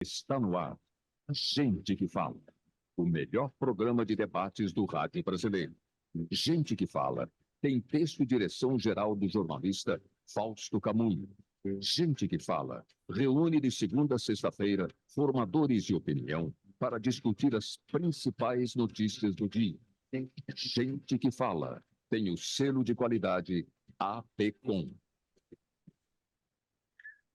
Está no ar. Gente que Fala. O melhor programa de debates do rádio brasileiro. Gente que Fala. Tem texto e direção geral do jornalista Fausto Camunho. Gente que Fala. Reúne de segunda a sexta-feira formadores de opinião para discutir as principais notícias do dia. Gente que Fala. Tem o selo de qualidade APCOM.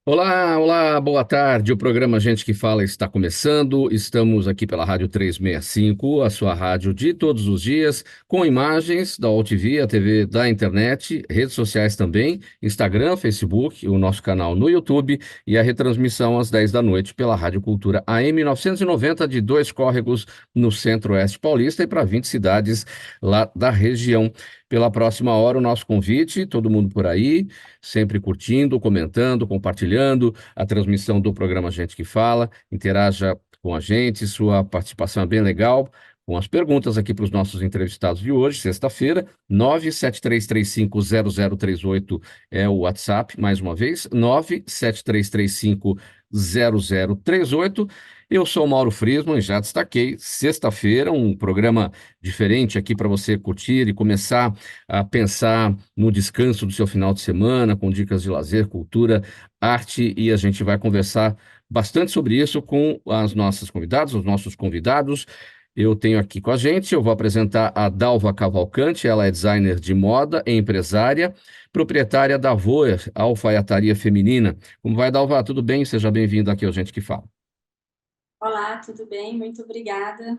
Olá, olá, boa tarde. O programa Gente que Fala está começando. Estamos aqui pela Rádio 365, a sua rádio de todos os dias, com imagens da UOL TV, a TV da internet, redes sociais também, Instagram, Facebook, o nosso canal no YouTube e a retransmissão às 10 da noite pela Rádio Cultura AM 990 de Dois Córregos, no Centro-Oeste Paulista e para 20 cidades lá da região. Pela próxima hora, o nosso convite, todo mundo por aí, sempre curtindo, comentando, compartilhando a transmissão do programa Gente que Fala. Interaja com a gente, sua participação é bem legal. Com as perguntas aqui para os nossos entrevistados de hoje, sexta-feira, 973350038 é o WhatsApp, mais uma vez, 973350038. Eu sou o Mauro Friesman, já destaquei, sexta-feira, um programa diferente aqui para você curtir e começar a pensar no descanso do seu final de semana, com dicas de lazer, cultura, arte, e a gente vai conversar bastante sobre isso com as nossas convidadas, os nossos convidados. Eu tenho aqui com a gente, eu vou apresentar a Dalva Cavalcante, ela é designer de moda e empresária, proprietária da Voer, alfaiataria feminina. Como vai, Dalva? Tudo bem? Seja bem-vinda aqui ao Gente que Fala. Olá, tudo bem? Muito obrigada.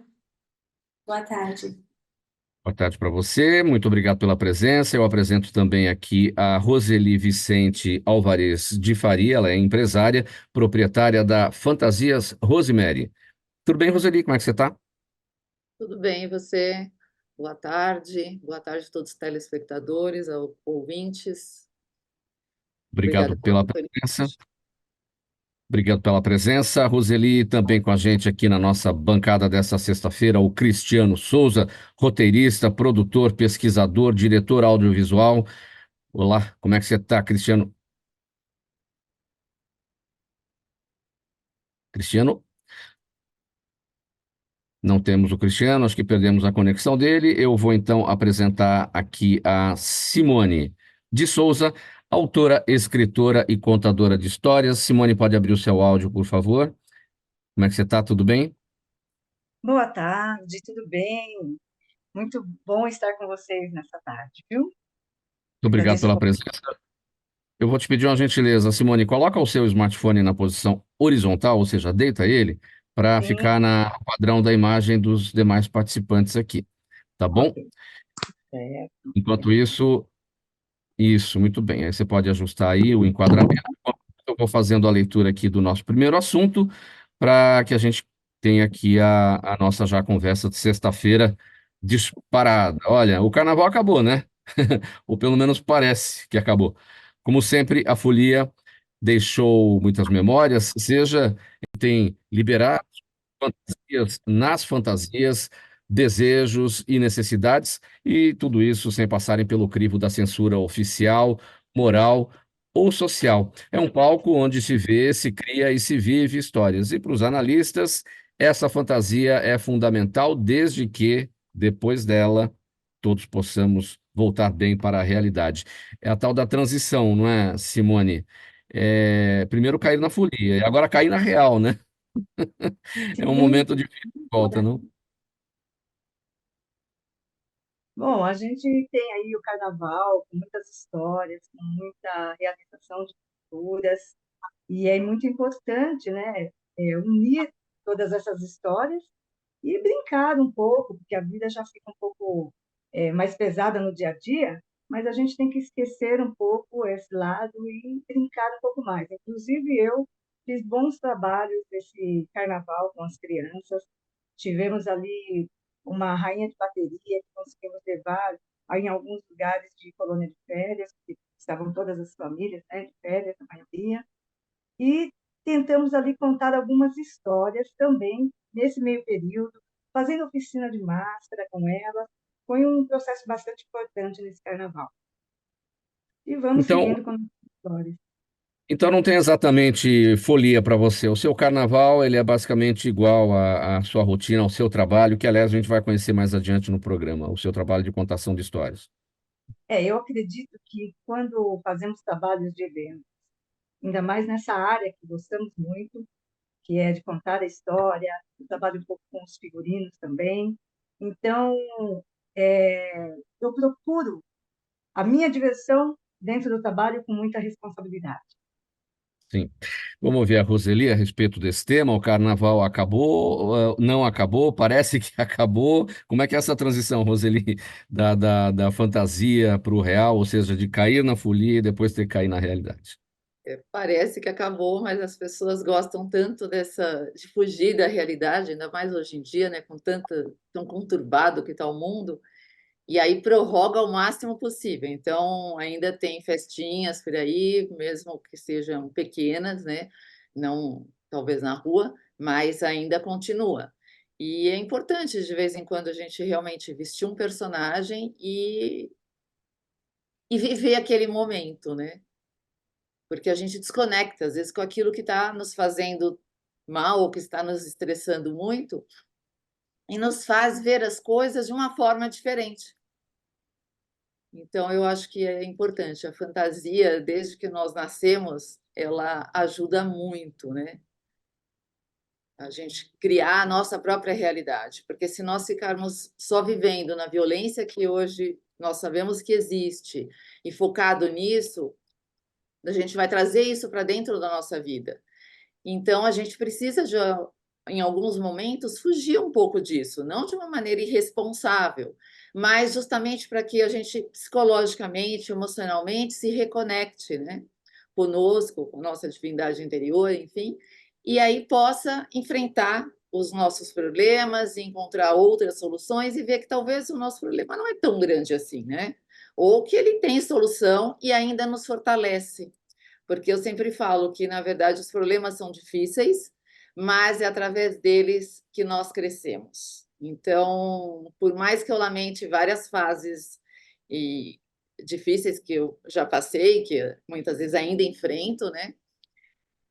Boa tarde. Boa tarde para você, muito obrigado pela presença. Eu apresento também aqui a Roseli Vicente Alvarez de Faria, ela é empresária, proprietária da Fantasias Rosemary. Tudo bem, Roseli? Como é que você está? Tudo bem, e você? Boa tarde a todos os telespectadores, ouvintes. Obrigado Obrigada pela pela oportunidade. presença. Obrigado pela presença. Roseli, também com a gente aqui na nossa bancada dessa sexta-feira, o Cristiano Souza, roteirista, produtor, pesquisador, diretor audiovisual. Olá, como é que você está, Cristiano? Cristiano? Não temos o Cristiano, acho que perdemos a conexão dele. Eu vou então apresentar aqui a Simone de Souza, autora, escritora e contadora de histórias. Simone, pode abrir o seu áudio, por favor? Como é que você está? Tudo bem? Boa tarde, tudo bem? Muito bom estar com vocês nessa tarde, viu? Muito obrigado Agradeço o pela convite. presença. Eu vou te pedir uma gentileza, Simone, coloca o seu smartphone na posição horizontal, ou seja, deita ele, para Sim, ficar no padrão da imagem dos demais participantes aqui, tá ok, bom? certo. Enquanto isso, muito bem. Aí você pode ajustar aí o enquadramento. Eu vou fazendo a leitura aqui do nosso primeiro assunto, para que a gente tenha aqui a nossa já conversa de sexta-feira disparada. Olha, o carnaval acabou, né? Ou pelo menos parece que acabou. Como sempre, a folia deixou muitas memórias, seja tem liberado fantasias nas fantasias, desejos e necessidades, e tudo isso sem passarem pelo crivo da censura oficial, moral ou social. É um palco onde se vê, se cria e se vive histórias. E para os analistas, essa fantasia é fundamental desde que, depois dela, todos possamos voltar bem para a realidade. É a tal da transição, não é, Simone? Primeiro cair na folia, e agora cair na real, né? É um Sim, momento difícil de volta, não? bom, a gente tem aí o carnaval com muitas histórias, com muita realização de culturas, e é muito importante, né, unir todas essas histórias e brincar um pouco, porque a vida já fica um pouco mais pesada no dia a dia, mas a gente tem que esquecer um pouco esse lado e brincar um pouco mais. Inclusive, eu fiz bons trabalhos esse carnaval com as crianças. Tivemos ali uma rainha de bateria que conseguimos levar aí em alguns lugares de colônia de férias, que estavam todas as famílias, né, de férias, a maioria, e tentamos ali contar algumas histórias também nesse meio período, fazendo oficina de máscara com ela. Foi um processo bastante importante nesse carnaval. E vamos Então, seguindo com as histórias. Então não tem exatamente folia para você. O seu carnaval, ele é basicamente igual à sua rotina, ao seu trabalho, que aliás a gente vai conhecer mais adiante no programa, o seu trabalho de contação de histórias. Eu acredito que quando fazemos trabalhos de evento, ainda mais nessa área que gostamos muito, que é de contar a história, eu trabalho um pouco com os figurinos também. Então, eu procuro a minha diversão dentro do trabalho com muita responsabilidade. Sim. Vamos ouvir a Roseli a respeito desse tema. O carnaval acabou, não acabou, parece que acabou. Como é que é essa transição, Roseli, da fantasia para o real, ou seja, de cair na folia e depois ter que cair na realidade? Parece que acabou, mas as pessoas gostam tanto de fugir da realidade, ainda mais hoje em dia, né, com tão conturbado que está o mundo, e aí prorroga ao máximo possível. Então, ainda tem festinhas por aí, mesmo que sejam pequenas, né, não talvez na rua, mas ainda continua. E é importante, de vez em quando, a gente realmente vestir um personagem e viver aquele momento, né? Porque a gente desconecta, às vezes, com aquilo que está nos fazendo mal ou que está nos estressando muito e nos faz ver as coisas de uma forma diferente. Então, eu acho que é importante. A fantasia, desde que nós nascemos, ela ajuda muito, né? A gente criar a nossa própria realidade. Porque se nós ficarmos só vivendo na violência que hoje nós sabemos que existe e focado nisso, a gente vai trazer isso para dentro da nossa vida. Então, a gente precisa, em alguns momentos, fugir um pouco disso, não de uma maneira irresponsável, mas justamente para que a gente, psicologicamente, emocionalmente, se reconecte, né? Conosco, com nossa divindade interior, enfim, e aí possa enfrentar os nossos problemas, encontrar outras soluções e ver que talvez o nosso problema não é tão grande assim, né? Ou que ele tem solução e ainda nos fortalece, porque eu sempre falo que, na verdade, os problemas são difíceis, mas é através deles que nós crescemos. Então, por mais que eu lamente várias fases e difíceis que eu já passei, que muitas vezes ainda enfrento, né?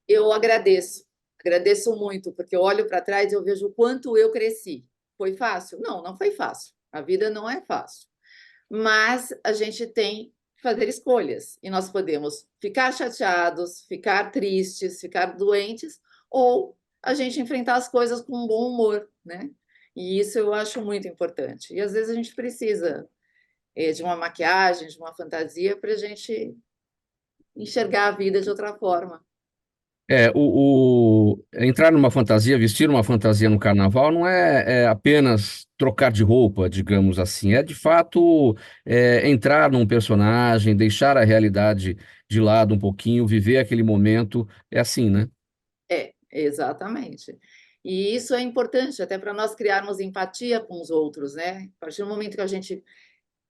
Eu agradeço muito, porque eu olho para trás e eu vejo o quanto eu cresci. Foi fácil? Não, não foi fácil. A vida não é fácil, mas a gente tem que fazer escolhas e nós podemos ficar chateados, ficar tristes, ficar doentes, ou a gente enfrentar as coisas com um bom humor, né? E isso eu acho muito importante. E às vezes a gente precisa de uma maquiagem, de uma fantasia para a gente enxergar a vida de outra forma. Entrar numa fantasia, vestir uma fantasia no carnaval não é apenas trocar de roupa, digamos assim. É de fato entrar num personagem, deixar a realidade de lado um pouquinho, viver aquele momento. É assim, né? Exatamente. E isso é importante até para nós criarmos empatia com os outros, né? A partir do momento que a gente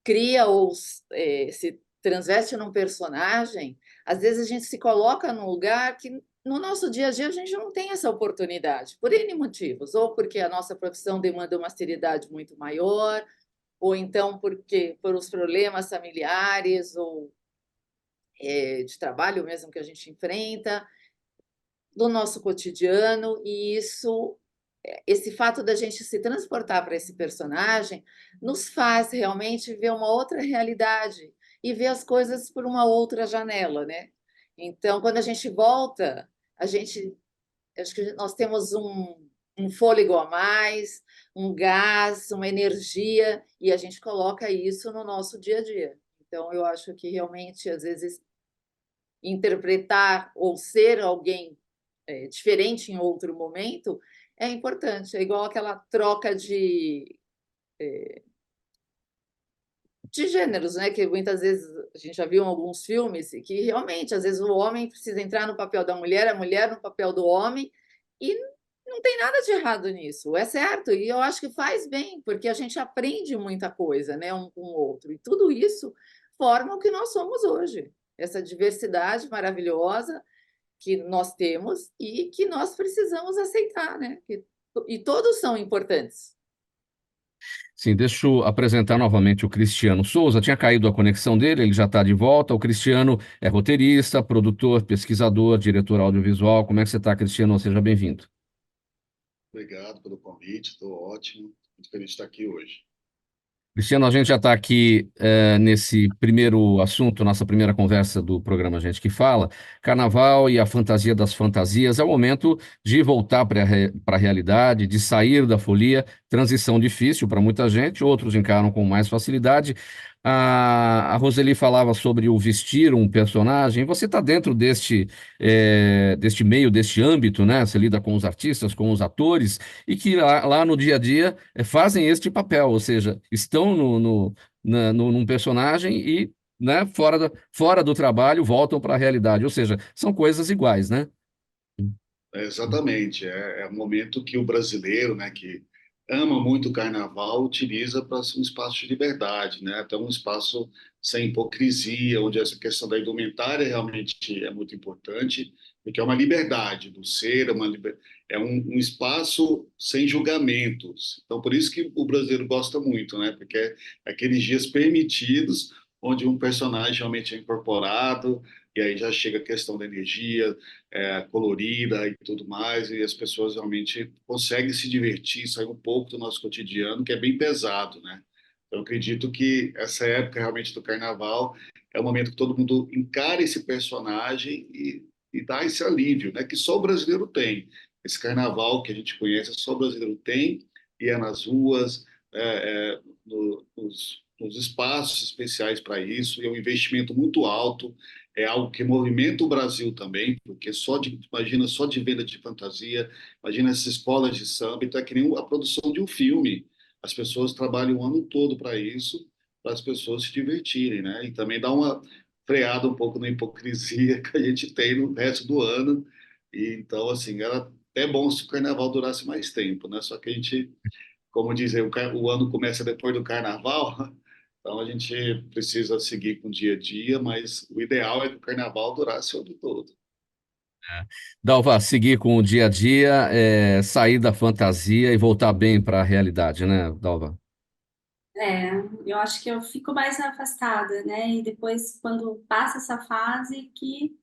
cria ou se transveste num personagem, às vezes a gente se coloca num lugar que no nosso dia a dia a gente não tem essa oportunidade, por N motivos, ou porque a nossa profissão demanda uma seriedade muito maior, ou então porque por os problemas familiares ou de trabalho mesmo que a gente enfrenta, do nosso cotidiano, e esse fato da gente se transportar para esse personagem nos faz realmente ver uma outra realidade e ver as coisas por uma outra janela, né? Então, quando a gente volta, acho que nós temos um fôlego a mais, um gás, uma energia, e a gente coloca isso no nosso dia a dia. Então, eu acho que realmente, às vezes, interpretar ou ser alguém diferente em outro momento é importante. É igual aquela troca de gêneros, né? Que muitas vezes a gente já viu em alguns filmes que realmente, às vezes, o homem precisa entrar no papel da mulher, a mulher no papel do homem, e não tem nada de errado nisso, é certo. E eu acho que faz bem, porque a gente aprende muita coisa, né, um com o outro. E tudo isso forma o que nós somos hoje. Essa diversidade maravilhosa que nós temos e que nós precisamos aceitar, né? E todos são importantes. Sim, deixa eu apresentar novamente o Cristiano Souza. Tinha caído a conexão dele, ele já está de volta. O Cristiano é roteirista, produtor, pesquisador, diretor audiovisual. Como é que você está, Cristiano? Seja bem-vindo. Obrigado pelo convite, estou ótimo, muito feliz de estar aqui hoje. Cristiano, a gente já está aqui nesse primeiro assunto, nossa primeira conversa do programa Gente que Fala. Carnaval e a fantasia das fantasias é o momento de voltar para a realidade, de sair da folia. Transição difícil para muita gente, outros encaram com mais facilidade. A Roseli falava sobre o vestir um personagem. Você está dentro deste meio, deste âmbito, né? Você lida com os artistas, com os atores, e que lá no dia a dia fazem este papel, ou seja, estão num personagem e, né, fora do trabalho voltam para a realidade, ou seja, são coisas iguais, né? Exatamente, é um momento que o brasileiro, né, que ama muito o carnaval, utiliza para ser um espaço de liberdade, né, até um espaço sem hipocrisia, onde essa questão da indumentária realmente é muito importante, porque é uma liberdade do ser, é um espaço sem julgamentos. Então, por isso que o brasileiro gosta muito, né, porque é aqueles dias permitidos, onde um personagem realmente é incorporado, e aí já chega a questão da energia, colorida e tudo mais, e as pessoas realmente conseguem se divertir, sair um pouco do nosso cotidiano, que é bem pesado, né? Então, eu acredito que essa época realmente do carnaval é o momento que todo mundo encara esse personagem e dá esse alívio, né? Que só o brasileiro tem. Esse carnaval que a gente conhece, só o brasileiro tem, e é nas ruas, nos espaços especiais para isso, e é um investimento muito alto, é algo que movimenta o Brasil também, porque imagina só de venda de fantasia, imagina essas escolas de samba, então é que nem a produção de um filme. As pessoas trabalham o ano todo para isso, para as pessoas se divertirem, né? E também dá uma freada um pouco na hipocrisia que a gente tem no resto do ano. E então, assim, era até bom se o carnaval durasse mais tempo, né? Só que a gente, como dizem, o ano começa depois do carnaval, então a gente precisa seguir com o dia a dia, mas o ideal é que o carnaval durasse o ano todo. Dalva, seguir com o dia a dia, sair da fantasia e voltar bem para a realidade, né, Dalva? É, eu acho que eu fico mais afastada, né? E depois, quando passa essa fase, que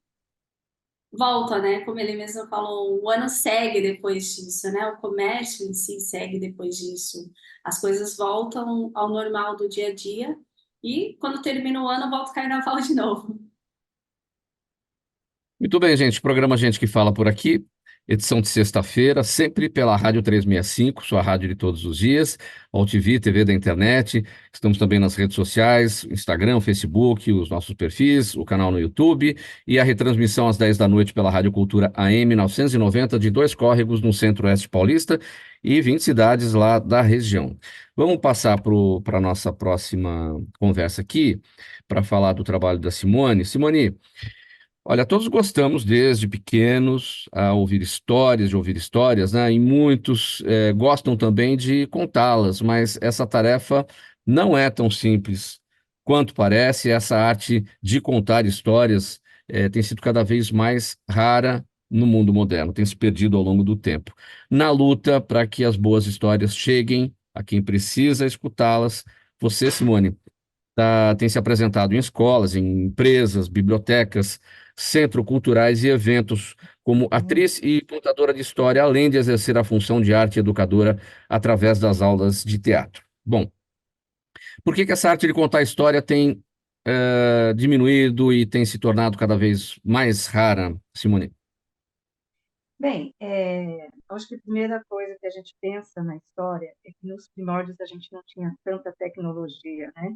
volta, né? Como ele mesmo falou, o ano segue depois disso, né? O comércio em si segue depois disso. As coisas voltam ao normal do dia a dia e quando termina o ano, volta o carnaval de novo. Muito bem, gente. Programa Gente que Fala por aqui. Edição de sexta-feira, sempre pela Rádio 365, sua rádio de todos os dias, TV, TV da internet. Estamos também nas redes sociais, Instagram, Facebook, os nossos perfis, o canal no YouTube e a retransmissão às 10 da noite pela Rádio Cultura AM 990 de Dois Córregos, no Centro-Oeste Paulista e 20 cidades lá da região. Vamos passar para a nossa próxima conversa aqui, para falar do trabalho da Simone. Simone, olha, todos gostamos desde pequenos a de ouvir histórias, né? E muitos gostam também de contá-las, mas essa tarefa não é tão simples quanto parece. Essa arte de contar histórias tem sido cada vez mais rara no mundo moderno, tem se perdido ao longo do tempo. Na luta para que as boas histórias cheguem a quem precisa escutá-las, você, Simone, tem se apresentado em escolas, em empresas, bibliotecas, centros culturais e eventos, como atriz e contadora de história, além de exercer a função de arte educadora através das aulas de teatro. Bom, por que essa arte de contar história tem diminuído e tem se tornado cada vez mais rara, Simone? Bem, acho que a primeira coisa que a gente pensa na história é que nos primórdios a gente não tinha tanta tecnologia, né?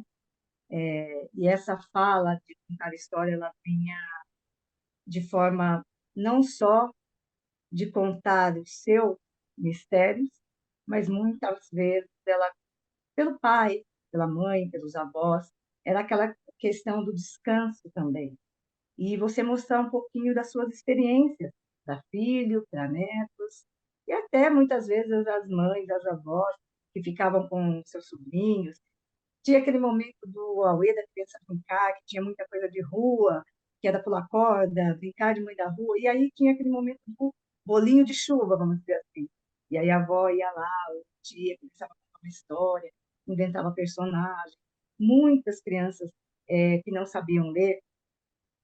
E essa fala de contar história, ela vinha de forma não só de contar os seus mistérios, mas muitas vezes ela, pelo pai, pela mãe, pelos avós, era aquela questão do descanso também. E você mostrar um pouquinho das suas experiências, para filho, para netos, e até muitas vezes as mães, as avós, que ficavam com seus sobrinhos. Tinha aquele momento do auê da criança brincar, que tinha muita coisa de rua, que era pular corda, brincar de mãe da rua, e aí tinha aquele momento do bolinho de chuva, vamos dizer assim. E aí a avó ia lá, o tia, começava uma história, inventava personagem. Muitas crianças que não sabiam ler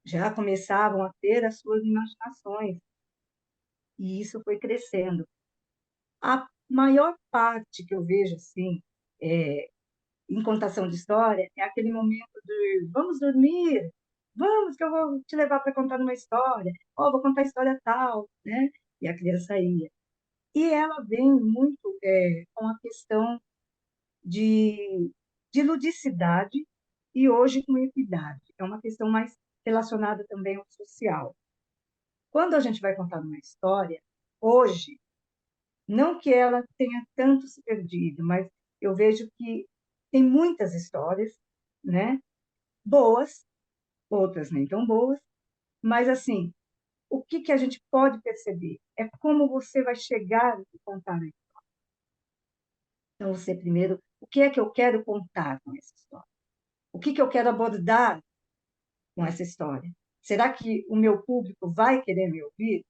já começavam a ter as suas imaginações, e isso foi crescendo. A maior parte que eu vejo, assim, em contação de história, é aquele momento de vamos dormir, vamos que eu vou te levar para contar uma história, vou contar a história tal, né? E a criança ia. E ela vem muito com a questão de, de ludicidade e hoje com equidade. É uma questão mais relacionada também ao social. Quando a gente vai contar uma história, hoje, não que ela tenha tanto se perdido, mas eu vejo que tem muitas histórias, né? Boas, outras nem tão boas, mas assim, o que a gente pode perceber é como você vai chegar e contar a história. Então, você primeiro, o que é que eu quero contar com essa história? O que eu quero abordar com essa história? Será que o meu público vai querer me ouvir?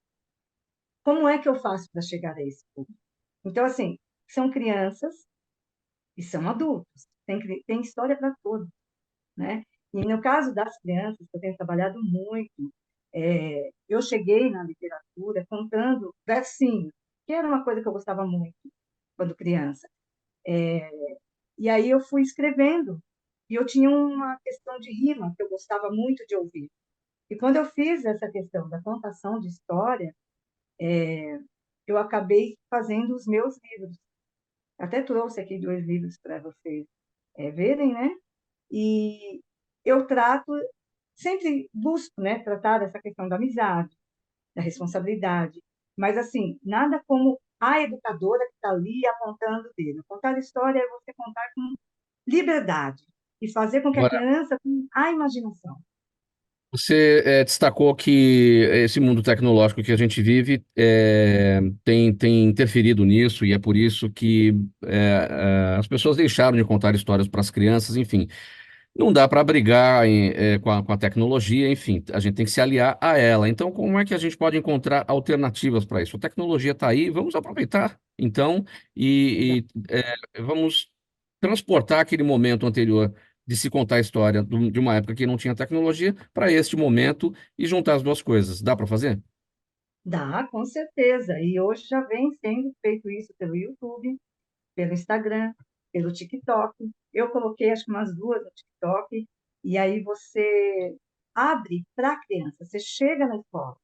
Como é que eu faço para chegar a esse público? Então, assim, são crianças e são adultos. Tem história para todos, né? E no caso das crianças, que eu tenho trabalhado muito, eu cheguei na literatura contando versinhos, que era uma coisa que eu gostava muito quando criança. E aí eu fui escrevendo, e eu tinha uma questão de rima que eu gostava muito de ouvir. E quando eu fiz essa questão da contação de história, eu acabei fazendo os meus livros. Até trouxe aqui 2 livros para vocês verem, né? E eu trato, sempre busco, né, tratar dessa questão da amizade, da responsabilidade, mas assim, nada como a educadora que está ali apontando o dedo. Contar história é você contar com liberdade e fazer com que a Agora, criança tenha a imaginação. você destacou que esse mundo tecnológico que a gente vive tem interferido nisso, e é por isso que as pessoas deixaram de contar histórias para as crianças, enfim. Não dá para brigar com a tecnologia, enfim, a gente tem que se aliar a ela. Então, como é que a gente pode encontrar alternativas para isso? A tecnologia está aí, vamos aproveitar, então, vamos transportar aquele momento anterior de se contar a história de uma época que não tinha tecnologia para este momento e juntar as duas coisas. Dá para fazer? Dá, com certeza. E hoje já vem sendo feito isso pelo YouTube, pelo Instagram, pelo TikTok. Eu coloquei acho que umas 2 no TikTok, e aí você abre para a criança, você chega na escola,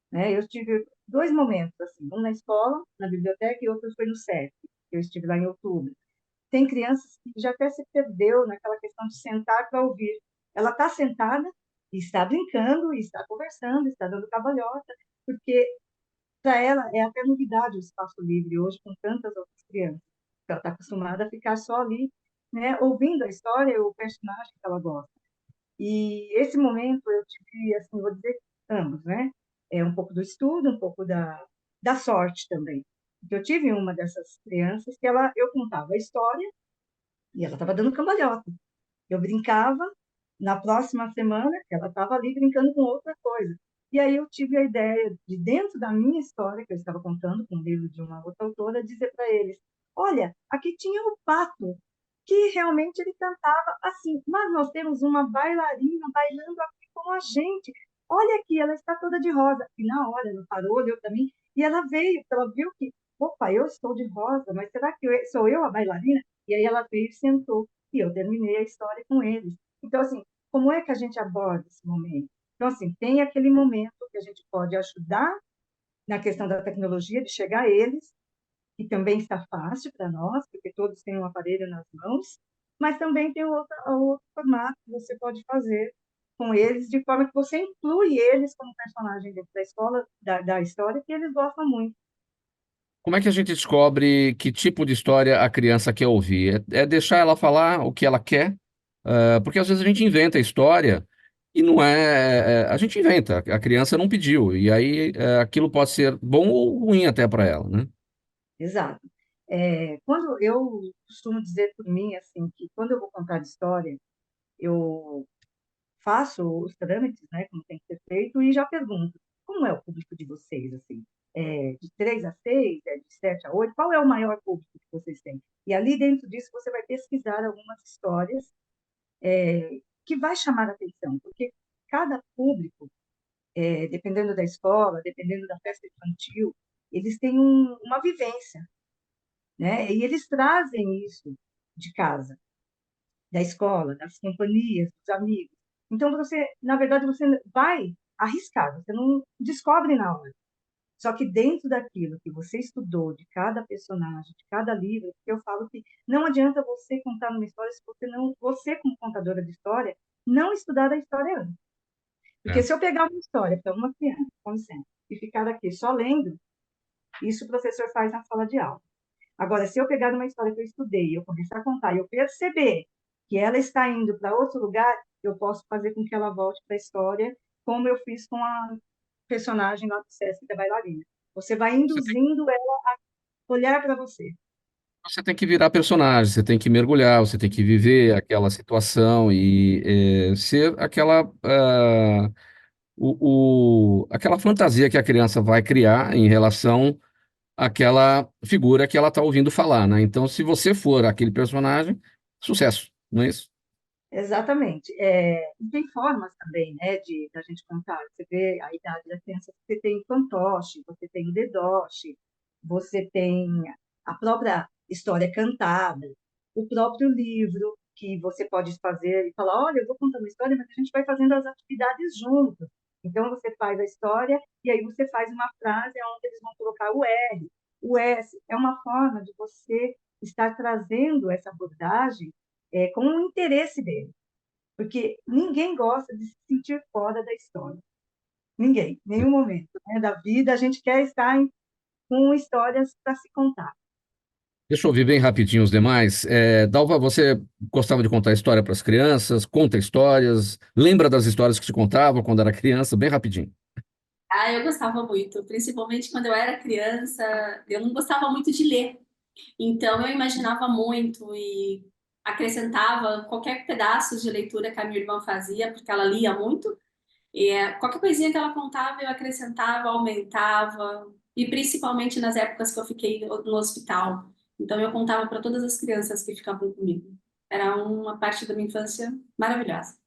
né? Eu tive 2 momentos assim, um na escola, na biblioteca, e outro foi no SESC, que eu estive lá em outubro. Tem crianças que já até se perdeu naquela questão de sentar para ouvir. Ela está sentada e está brincando, e está conversando, está dando cabalhota, porque para ela é até novidade o espaço livre hoje com tantas outras crianças. Ela está acostumada a ficar só ali, né, ouvindo a história e o personagem que ela gosta. E esse momento eu tive, assim, vou dizer, ambos, né? Um pouco do estudo, um pouco da sorte também. Porque eu tive uma dessas crianças que eu contava a história e ela estava dando cambalhota. Eu brincava, na próxima semana ela estava ali brincando com outra coisa. E aí eu tive a ideia de, dentro da minha história, que eu estava contando com um livro de uma outra autora, dizer para eles: olha, aqui tinha o pato, que realmente ele cantava assim, mas nós temos uma bailarina bailando aqui com a gente. Olha aqui, ela está toda de rosa. E na hora ela parou, olhou para mim, e ela veio, ela viu que, opa, eu estou de rosa, mas será que sou eu a bailarina? E aí ela veio e sentou, e eu terminei a história com eles. Então, assim, como é que a gente aborda esse momento? Então, assim, tem aquele momento que a gente pode ajudar na questão da tecnologia, de chegar a eles, que também está fácil para nós, porque todos têm um aparelho nas mãos, mas também tem outro formato que você pode fazer com eles, de forma que você inclui eles como personagem dentro da escola, da história, que eles gostam muito. Como é que a gente descobre que tipo de história a criança quer ouvir? É deixar ela falar o que ela quer? Porque às vezes a gente inventa a história e não a gente inventa, a criança não pediu, e aí aquilo pode ser bom ou ruim até para ela, né? Exato. Quando eu costumo dizer por mim, assim, que quando eu vou contar de história, eu faço os trâmites, né, como tem que ser feito, e já pergunto, como é o público de vocês, assim? De 3 a 6, de 7 a 8, qual é o maior público que vocês têm? E ali dentro disso você vai pesquisar algumas histórias que vai chamar a atenção, porque cada público, dependendo da escola, dependendo da festa infantil, eles têm uma vivência, né? E eles trazem isso de casa, da escola, das companhias, dos amigos. Então, você, na verdade, você vai arriscar, você não descobre na hora. Só que dentro daquilo que você estudou, de cada personagem, de cada livro, porque eu falo que não adianta você contar uma história se você como contadora de história, não estudar a história antes. Porque É. se eu pegar uma história para uma criança, com licença, e ficar aqui só lendo, isso o professor faz na sala de aula. Agora, se eu pegar uma história que eu estudei, eu começar a contar, e eu perceber que ela está indo para outro lugar, eu posso fazer com que ela volte para a história, como eu fiz com a personagem lá do Sesc da bailarina. Você vai Você tem, induzindo ela a olhar para você. você tem que virar personagem, você tem que mergulhar, você tem que viver aquela situação e ser aquela fantasia que a criança vai criar em relação àquela figura que ela está ouvindo falar, né? Então, se você for aquele personagem, sucesso, não é isso? Exatamente. E tem formas também, né, da gente contar. Você vê a idade da criança, você tem o fantoche, você tem o dedoche, você tem a própria história cantada, o próprio livro, que você pode fazer e falar, olha, eu vou contar uma história, mas a gente vai fazendo as atividades juntos. Então, você faz a história e aí você faz uma frase onde eles vão colocar o R, o S. É uma forma de você estar trazendo essa abordagem com o interesse dele. Porque ninguém gosta de se sentir fora da história. Ninguém, nenhum momento, né, da vida a gente quer estar com histórias para se contar. Deixa eu ouvir bem rapidinho os demais. Dalva, você gostava de contar história para as crianças? Conta histórias? Lembra das histórias que te contavam quando era criança? Bem rapidinho. Ah, eu gostava muito, principalmente quando eu era criança, eu não gostava muito de ler. Então eu imaginava muito e acrescentava qualquer pedaço de leitura que a minha irmã fazia, porque ela lia muito. E qualquer coisinha que ela contava, eu acrescentava, aumentava, e principalmente nas épocas que eu fiquei no hospital. Então eu contava para todas as crianças que ficavam comigo. Era uma parte da minha infância maravilhosa.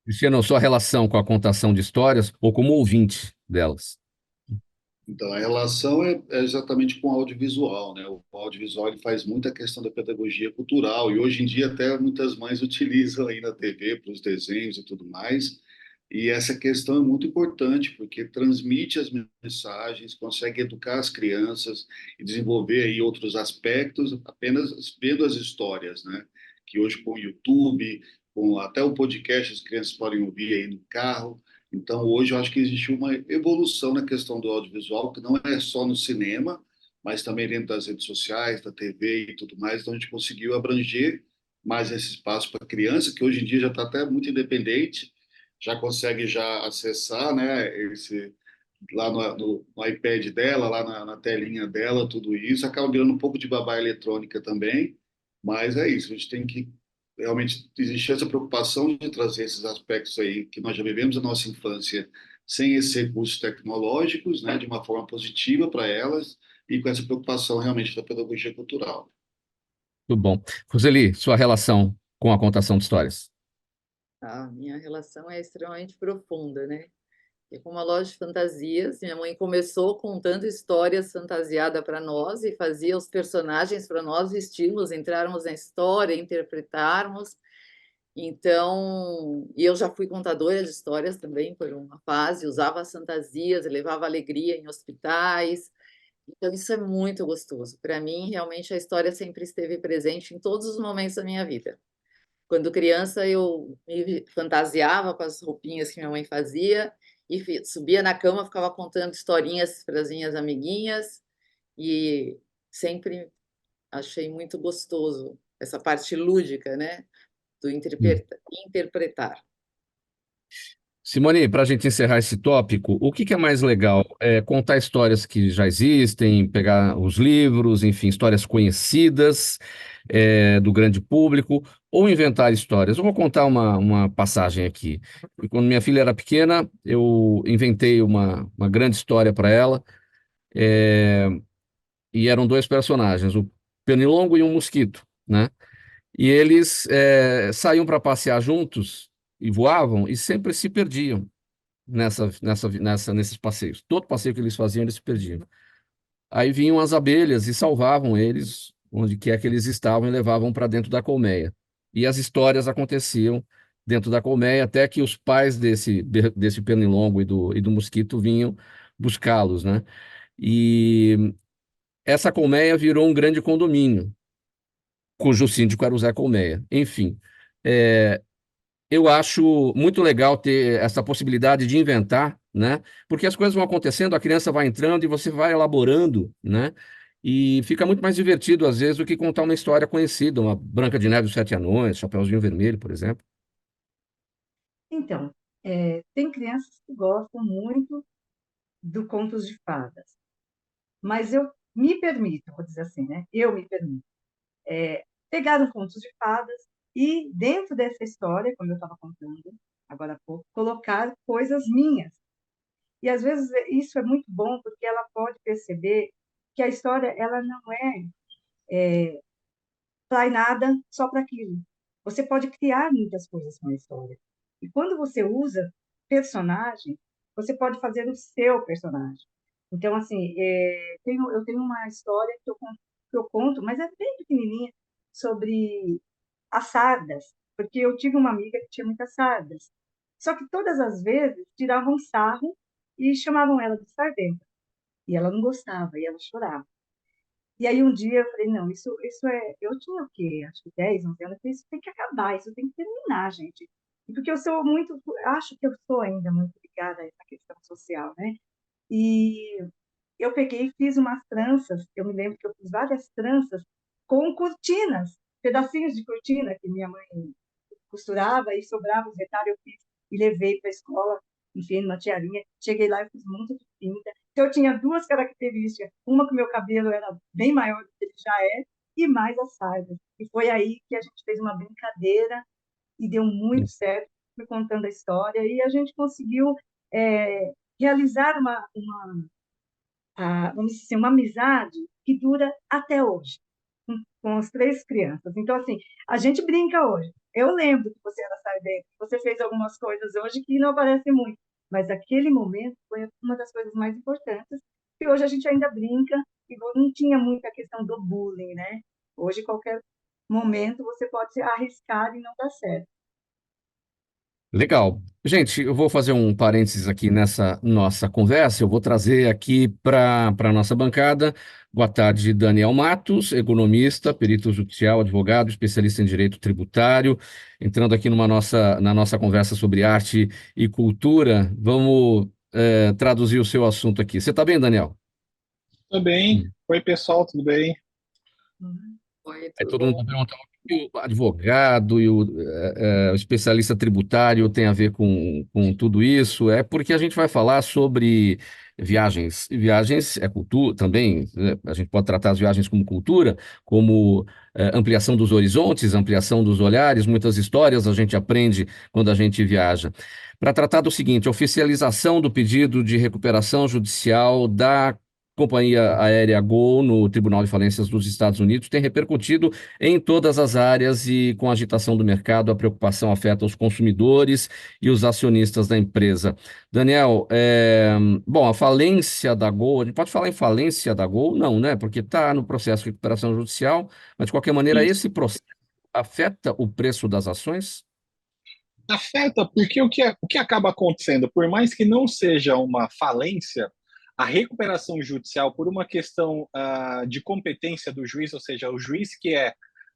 Cristiano, sua relação com a contação de histórias ou como ouvinte delas? Então, a relação é exatamente com o audiovisual, né? O audiovisual ele faz muita questão da pedagogia cultural e hoje em dia até muitas mães utilizam aí na TV para os desenhos e tudo mais. E essa questão é muito importante porque transmite as mensagens, consegue educar as crianças e desenvolver aí outros aspectos apenas vendo as histórias, né? Que hoje com o YouTube, com até o podcast as crianças podem ouvir aí no carro. Então, hoje eu acho que existe uma evolução na questão do audiovisual, que não é só no cinema, mas também dentro das redes sociais, da TV e tudo mais. Então, a gente conseguiu abranger mais esse espaço para a criança, que hoje em dia já está até muito independente, já consegue já acessar, né, lá no iPad dela, lá na telinha dela, tudo isso. Acaba virando um pouco de babá eletrônica também, mas é isso, a gente tem que realmente existe essa preocupação de trazer esses aspectos aí que nós já vivemos na nossa infância sem esses recursos tecnológicos, né, de uma forma positiva para elas e com essa preocupação realmente da pedagogia cultural. Tudo bom. Roseli, sua relação com a contação de histórias? A minha relação é extremamente profunda, né? E com uma loja de fantasias, minha mãe começou contando histórias fantasiadas para nós e fazia os personagens para nós vestirmos, entrarmos na história, interpretarmos. Então, e eu já fui contadora de histórias também por uma fase, usava as fantasias, levava alegria em hospitais. Então, isso é muito gostoso. Para mim, realmente, a história sempre esteve presente em todos os momentos da minha vida. Quando criança, eu me fantasiava com as roupinhas que minha mãe fazia e subia na cama, ficava contando historinhas para as minhas amiguinhas e sempre achei muito gostoso essa parte lúdica, né, do interpretar. Simone, para a gente encerrar esse tópico, o que que é mais legal? É contar histórias que já existem, pegar os livros, enfim, histórias conhecidas, do grande público, ou inventar histórias? Eu vou contar uma passagem aqui. Quando minha filha era pequena, eu inventei uma grande história para ela, e eram dois personagens. pernilongo e um mosquito, né? E eles saíam para passear juntos e voavam e sempre se perdiam nesses passeios. Todo passeio que eles faziam, eles se perdiam. Aí vinham as abelhas e salvavam eles, onde quer que eles estavam, e levavam para dentro da colmeia. E as histórias aconteciam dentro da colmeia, até que os pais desse pernilongo e do mosquito vinham buscá-los, né? E essa colmeia virou um grande condomínio, cujo síndico era o Zé Colmeia. Enfim, é, eu acho muito legal ter essa possibilidade de inventar, né? Porque as coisas vão acontecendo, a criança vai entrando e você vai elaborando, né? E fica muito mais divertido, às vezes, do que contar uma história conhecida, uma Branca de Neve e os Sete Anões, Chapeuzinho Vermelho, por exemplo. Então, tem crianças que gostam muito do contos de fadas, mas eu me permito, vou dizer assim, né? Eu me permito pegar um conto de fadas e, dentro dessa história, como eu estava contando agora há pouco, colocar coisas minhas. E, às vezes, isso é muito bom, porque ela pode perceber que a história ela não traz nada só para aquilo. Você pode criar muitas coisas com a história. E quando você usa personagem, você pode fazer o seu personagem. Então, assim, eu tenho uma história que eu conto, mas é bem pequenininha, sobre as sardas, porque eu tive uma amiga que tinha muitas sardas. Só que todas as vezes tiravam sarro e chamavam ela de sardenta. E ela não gostava, e ela chorava. E aí um dia eu falei, não, isso é... Eu tinha o quê? Acho que 10, 11 anos. Eu falei, isso tem que acabar, isso tem que terminar, gente. E porque eu sou muito... Acho que eu sou ainda muito ligada a essa questão social, né? E eu peguei e fiz umas tranças. Eu me lembro que eu fiz várias tranças com cortinas, pedacinhos de cortina que minha mãe costurava e sobrava os retalhos, eu fiz e levei para a escola, enfiei numa tiarinha, cheguei lá e fiz muito de pinta. Então, eu tinha duas características, uma que o meu cabelo era bem maior do que ele já é, e mais as sardas. E foi aí que a gente fez uma brincadeira e deu muito certo, fui contando a história, e a gente conseguiu realizar vamos dizer assim, uma amizade que dura até hoje, com as três crianças. Então, assim, a gente brinca hoje. Eu lembro que você era sardenta, você fez algumas coisas hoje que não aparecem muito, mas aquele momento foi uma das coisas mais importantes, e hoje a gente ainda brinca, e não tinha muita questão do bullying, né? Hoje, qualquer momento, você pode se arriscar e não dar certo. Legal. Gente, eu vou fazer um parênteses aqui nessa nossa conversa. Eu vou trazer aqui para a nossa bancada. Boa tarde, Daniel Matos, economista, perito judicial, advogado, especialista em direito tributário. Entrando aqui na nossa conversa sobre arte e cultura, vamos traduzir o seu assunto aqui. Você está bem, Daniel? Tudo bem? Oi, pessoal, tudo bem? Oi, Aí tudo todo mundo bom? vai perguntar o que o advogado e o especialista tributário tem a ver com tudo isso. É porque a gente vai falar sobre viagens. E viagens é cultura também, né? A gente pode tratar as viagens como cultura, como ampliação dos horizontes, ampliação dos olhares. Muitas histórias a gente aprende quando a gente viaja. Para tratar do seguinte, oficialização do pedido de recuperação judicial da companhia aérea Gol no Tribunal de Falências dos Estados Unidos tem repercutido em todas as áreas e com a agitação do mercado, a preocupação afeta os consumidores e os acionistas da empresa. Daniel, bom, a falência da Gol, a gente pode falar em falência da Gol? Não, né? Porque está no processo de recuperação judicial, mas de qualquer maneira, Isso. esse processo afeta o preço das ações? Afeta porque o que acaba acontecendo, por mais que não seja uma falência, a recuperação judicial, por uma questão de competência do juiz, ou seja, o juiz que é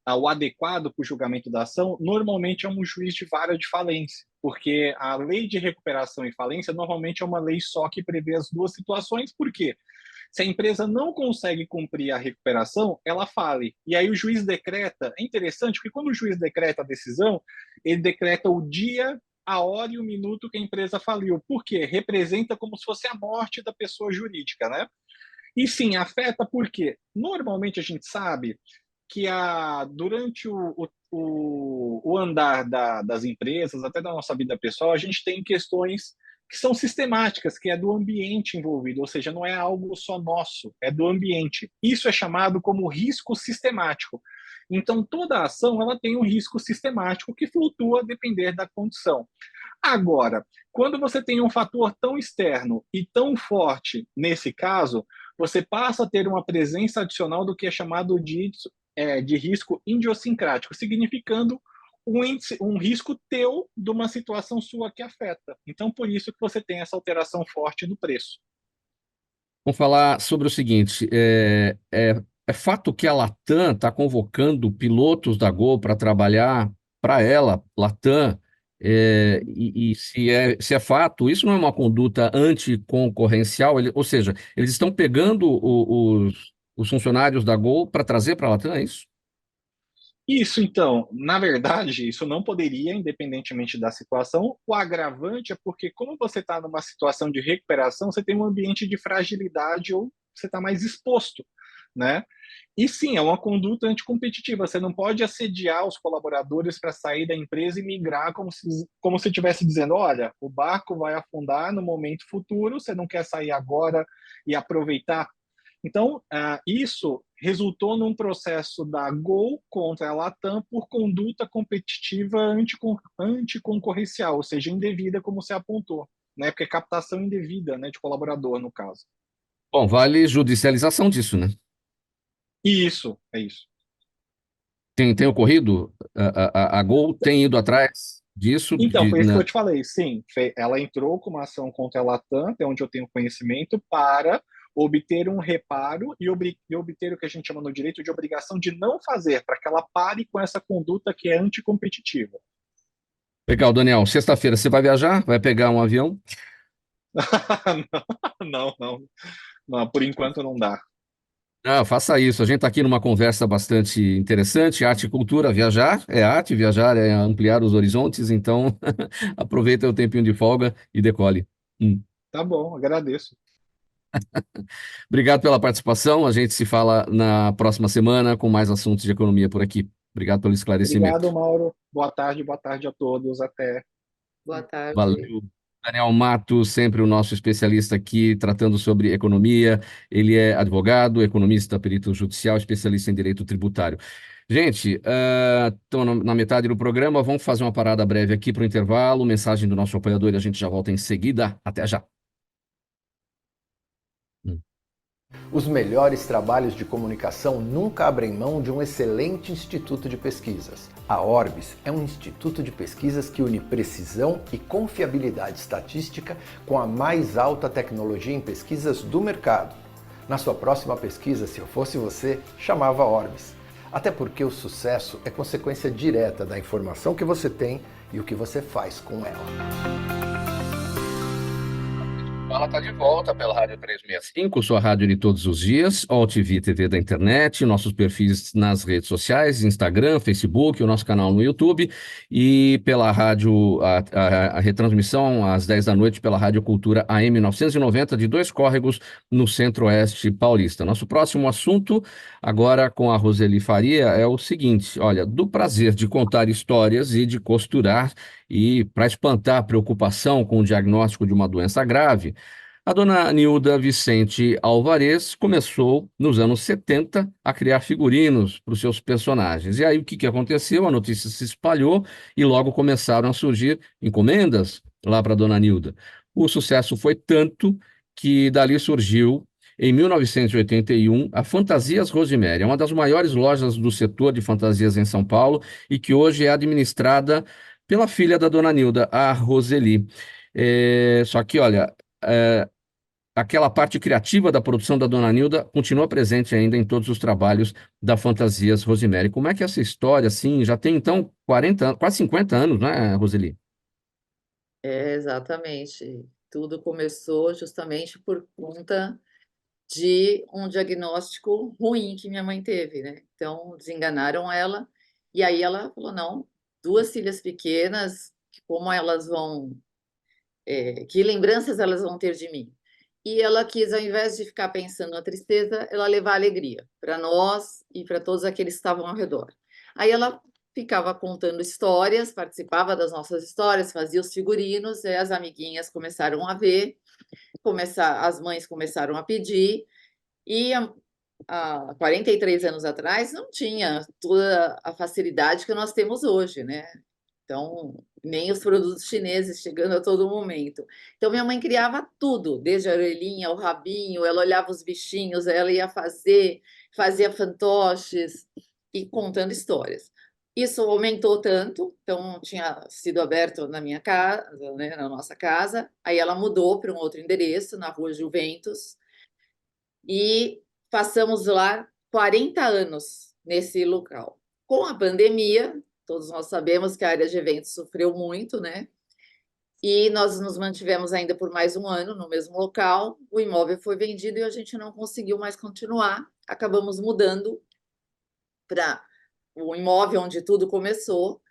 o adequado para o julgamento da ação, normalmente é um juiz de vara de falência, porque a lei de recuperação e falência normalmente é uma lei só que prevê as duas situações. Por quê? Se a empresa não consegue cumprir a recuperação, ela fale. E aí o juiz decreta. É interessante, porque quando o juiz decreta a decisão, ele decreta o dia, a hora e o minuto que a empresa faliu. Por quê? Representa como se fosse a morte da pessoa jurídica, né? E sim, afeta porque normalmente a gente sabe que durante o andar das empresas, até da nossa vida pessoal, a gente tem questões que são sistemáticas, que é do ambiente envolvido, ou seja, não é algo só nosso, é do ambiente. Isso é chamado como risco sistemático. Então, toda ação ela tem um risco sistemático que flutua a depender da condição. Agora, quando você tem um fator tão externo e tão forte, nesse caso, você passa a ter uma presença adicional do que é chamado de risco idiosincrático, significando um risco teu de uma situação sua que afeta. Então, por isso que você tem essa alteração forte no preço. Vamos falar sobre o seguinte: é fato que a Latam está convocando pilotos da Gol para trabalhar para ela, Latam, e se é fato, isso não é uma conduta anticoncorrencial, ou seja, eles estão pegando os funcionários da Gol para trazer para a Latam, é isso? Isso, então, na verdade, isso não poderia, independentemente da situação. O agravante é porque, como você está numa situação de recuperação, você tem um ambiente de fragilidade ou você está mais exposto, né? E sim, é uma conduta anticompetitiva. Você não pode assediar os colaboradores para sair da empresa e migrar como se estivesse dizendo: olha, o barco vai afundar no momento futuro, você não quer sair agora e aproveitar. Então, isso resultou num processo da Gol contra a Latam por conduta competitiva anticoncorrencial, ou seja, indevida, como você apontou, né? Porque é captação indevida, né, de colaborador, no caso. Bom, vale judicialização disso, né? E isso, é isso. Tem ocorrido? A Gol tem ido atrás disso? Então, foi isso que eu te falei, sim. Ela entrou com uma ação contra a Latam, até onde eu tenho conhecimento, para obter um reparo e obter o que a gente chama no direito de obrigação de não fazer, para que ela pare com essa conduta que é anticompetitiva. Legal, Daniel. Sexta-feira você vai viajar? Vai pegar um avião? Não, por enquanto não dá. Ah, faça isso. A gente está aqui numa conversa bastante interessante. Arte e cultura, viajar é arte, viajar é ampliar os horizontes. Então, aproveita o tempinho de folga e decole. Tá bom, agradeço. Obrigado pela participação. A gente se fala na próxima semana com mais assuntos de economia por aqui. Obrigado pelo esclarecimento. Obrigado, Mauro. Boa tarde a todos. Até. Boa tarde. Valeu. Daniel Matos, sempre o nosso especialista aqui, tratando sobre economia. Ele é advogado, economista, perito judicial, especialista em direito tributário. Gente, estamos na metade do programa. Vamos fazer uma parada breve aqui para o intervalo. Mensagem do nosso apoiador e a gente já volta em seguida. Até já. Os melhores trabalhos de comunicação nunca abrem mão de um excelente instituto de pesquisas. A Orbis é um instituto de pesquisas que une precisão e confiabilidade estatística com a mais alta tecnologia em pesquisas do mercado. Na sua próxima pesquisa, se eu fosse você, chamava Orbis. Até porque o sucesso é consequência direta da informação que você tem e o que você faz com ela. Fala está de volta pela Rádio 365, sua rádio de todos os dias, OTV TV da internet, nossos perfis nas redes sociais, Instagram, Facebook, o nosso canal no YouTube e pela rádio, a retransmissão às 10 da noite pela Rádio Cultura AM 990 de Dois Córregos, no Centro-Oeste paulista. Nosso próximo assunto, agora com a Roseli Faria, é o seguinte: olha, do prazer de contar histórias e de costurar, e para espantar a preocupação com o diagnóstico de uma doença grave, a dona Nilda Vicente Alvarez começou, nos anos 70, a criar figurinos para os seus personagens. E aí o que aconteceu? A notícia se espalhou e logo começaram a surgir encomendas lá para a dona Nilda. O sucesso foi tanto que dali surgiu, em 1981, a Fantasias Rosemary, uma das maiores lojas do setor de fantasias em São Paulo e que hoje é administrada pela filha da dona Nilda, a Roseli. Só que, olha, aquela parte criativa da produção da dona Nilda continua presente ainda em todos os trabalhos da Fantasias Rosemary. Como é que é essa história, assim, já tem, então, 40, quase 50 anos, né, Roseli? Exatamente. Tudo começou justamente por conta de um diagnóstico ruim que minha mãe teve, né? Então, desenganaram ela, e aí ela falou: não, duas filhas pequenas, como elas vão, que lembranças elas vão ter de mim? E ela quis, ao invés de ficar pensando na tristeza, ela levar alegria para nós e para todos aqueles que estavam ao redor. Aí ela ficava contando histórias, participava das nossas histórias, fazia os figurinos, e as amiguinhas começaram a ver, as mães começaram a pedir, e há 43 anos atrás não tinha toda a facilidade que nós temos hoje, né? Então, nem os produtos chineses chegando a todo momento. Então, minha mãe criava tudo, desde a orelhinha, o rabinho, ela olhava os bichinhos, ela ia fazia fantoches e contando histórias. Isso aumentou tanto, então tinha sido aberto na minha casa, né, na nossa casa, aí ela mudou para um outro endereço, na Rua Juventus, e passamos lá 40 anos nesse local. Com a pandemia, todos nós sabemos que a área de eventos sofreu muito, né? E nós nos mantivemos ainda por mais um ano no mesmo local. O imóvel foi vendido e a gente não conseguiu mais continuar. Acabamos mudando para o imóvel onde tudo começou